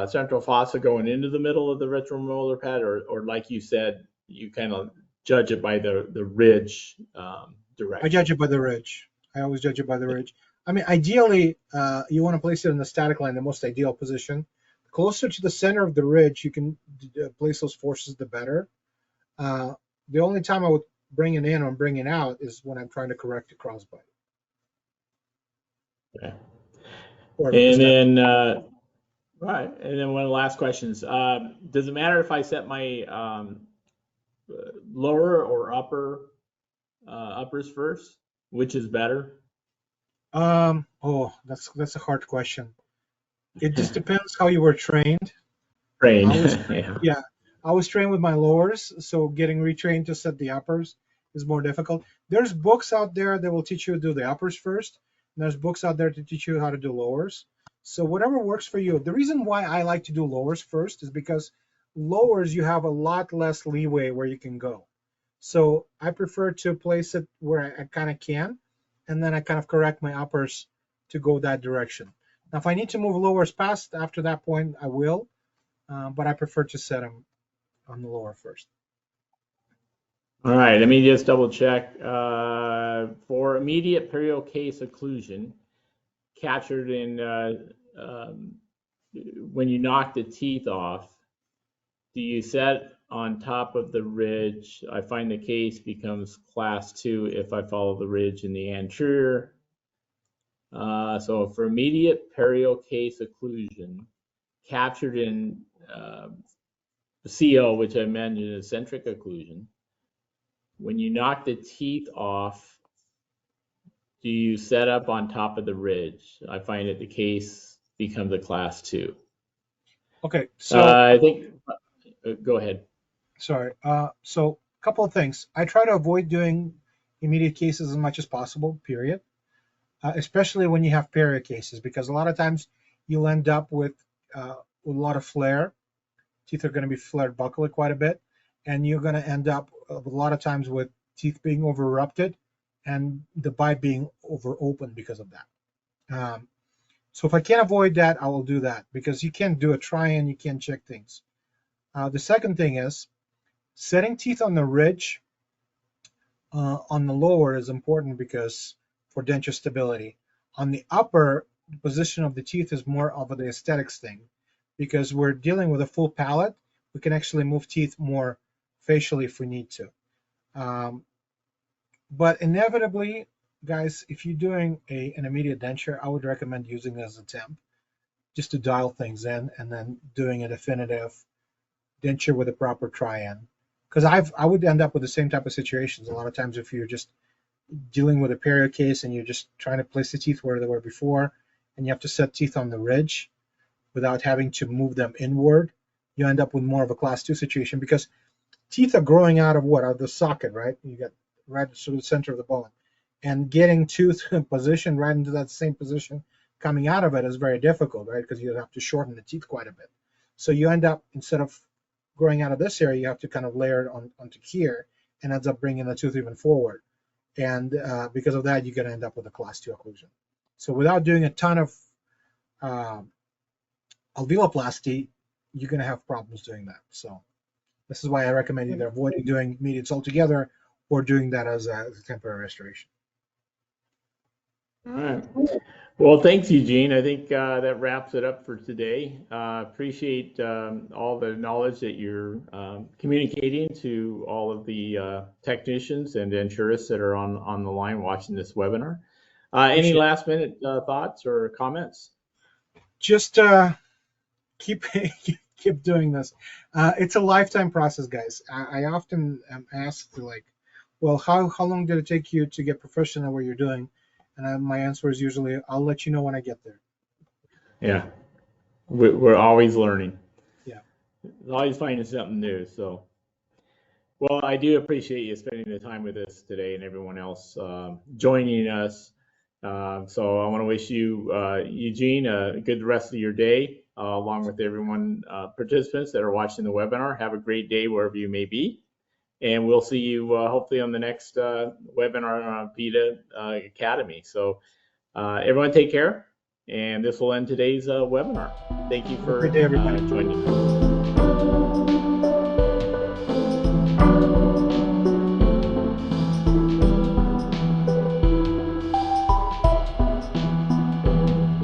central fossa going into the middle of the retromolar pad, or like you said, you kind of judge it by the ridge direction? I judge it by the ridge. I always judge it by the ridge. I mean, ideally, you want to place it in the static line, the most ideal position. The closer to the center of the ridge you can place those forces, the better. The only time I would bring it in or bring it out is when I'm trying to correct a crossbite. Okay. And then, right. And then one of the last questions: does it matter if I set my lower or uppers first? Which is better? That's a hard question. It just depends how you were trained. I was trained with my lowers, so getting retrained to set the uppers is more difficult. There's books out there that will teach you to do the uppers first, and there's books out there to teach you how to do lowers. So whatever works for you. The reason why I like to do lowers first is because lowers you have a lot less leeway where you can go. So I prefer to place it where I kind of can, and then I kind of correct my uppers to go that direction. Now, if I need to move lowers past after that point, I will, but I prefer to set them on the lower first. All right, let me just double check. For immediate period case occlusion, captured in when you knock the teeth off, do you set on top of the ridge, I find the case becomes class 2 if I follow the ridge in the anterior. So for immediate perio case occlusion, captured in CO, which I mentioned, eccentric occlusion, when you knock the teeth off, do you set up on top of the ridge? I find that the case becomes a class 2. Okay, so I think, go ahead. Sorry. So a couple of things. I try to avoid doing immediate cases as much as possible, period. Especially when you have perio cases, because a lot of times you'll end up with a lot of flare. Teeth are going to be flared buccally quite a bit, and you're going to end up a lot of times with teeth being over erupted and the bite being over open because of that. So if I can't avoid that, I will do that, because you can't do a try-in, you can't check things. The second thing is setting teeth on the ridge on the lower is important because for denture stability. On the upper, the position of the teeth is more of the aesthetics thing, because we're dealing with a full palate. We can actually move teeth more facially if we need to. But inevitably, guys, if you're doing an immediate denture, I would recommend using it as a temp, just to dial things in, and then doing a definitive denture with a proper try-in. Because I would end up with the same type of situations a lot of times if you're just dealing with a perio case and you're just trying to place the teeth where they were before, and you have to set teeth on the ridge without having to move them inward. You end up with more of a class 2 situation, because teeth are growing out of what? Out of the socket, right? You get right to the center of the bone, and getting tooth position right into that same position coming out of it is very difficult, right? Because you have to shorten the teeth quite a bit. So you end up, instead of growing out of this area, you have to kind of layer it onto here, and ends up bringing the tooth even forward. And because of that, you're going to end up with a class 2 occlusion. So without doing a ton of alveoloplasty, you're going to have problems doing that. So this is why I recommend either avoiding doing immediates altogether or doing that as a temporary restoration. All right. Well, thanks, Eugene. I think that wraps it up for today. Appreciate all the knowledge that you're communicating to all of the technicians and denturists that are on the line watching this webinar. Any last minute thoughts or comments? Just keep doing this. It's a lifetime process, guys. I often am asked, like, well, how long did it take you to get proficient at what you're doing? And my answer is usually, I'll let you know when I get there. Yeah, we're always learning. Yeah, always finding something new. So, well, I do appreciate you spending the time with us today, and everyone else joining us. So I want to wish you, Eugene, a good rest of your day, along with everyone, participants that are watching the webinar. Have a great day wherever you may be. And we'll see you hopefully on the next webinar on VITA Academy. So everyone take care. And this will end today's webinar. Thank you for joining.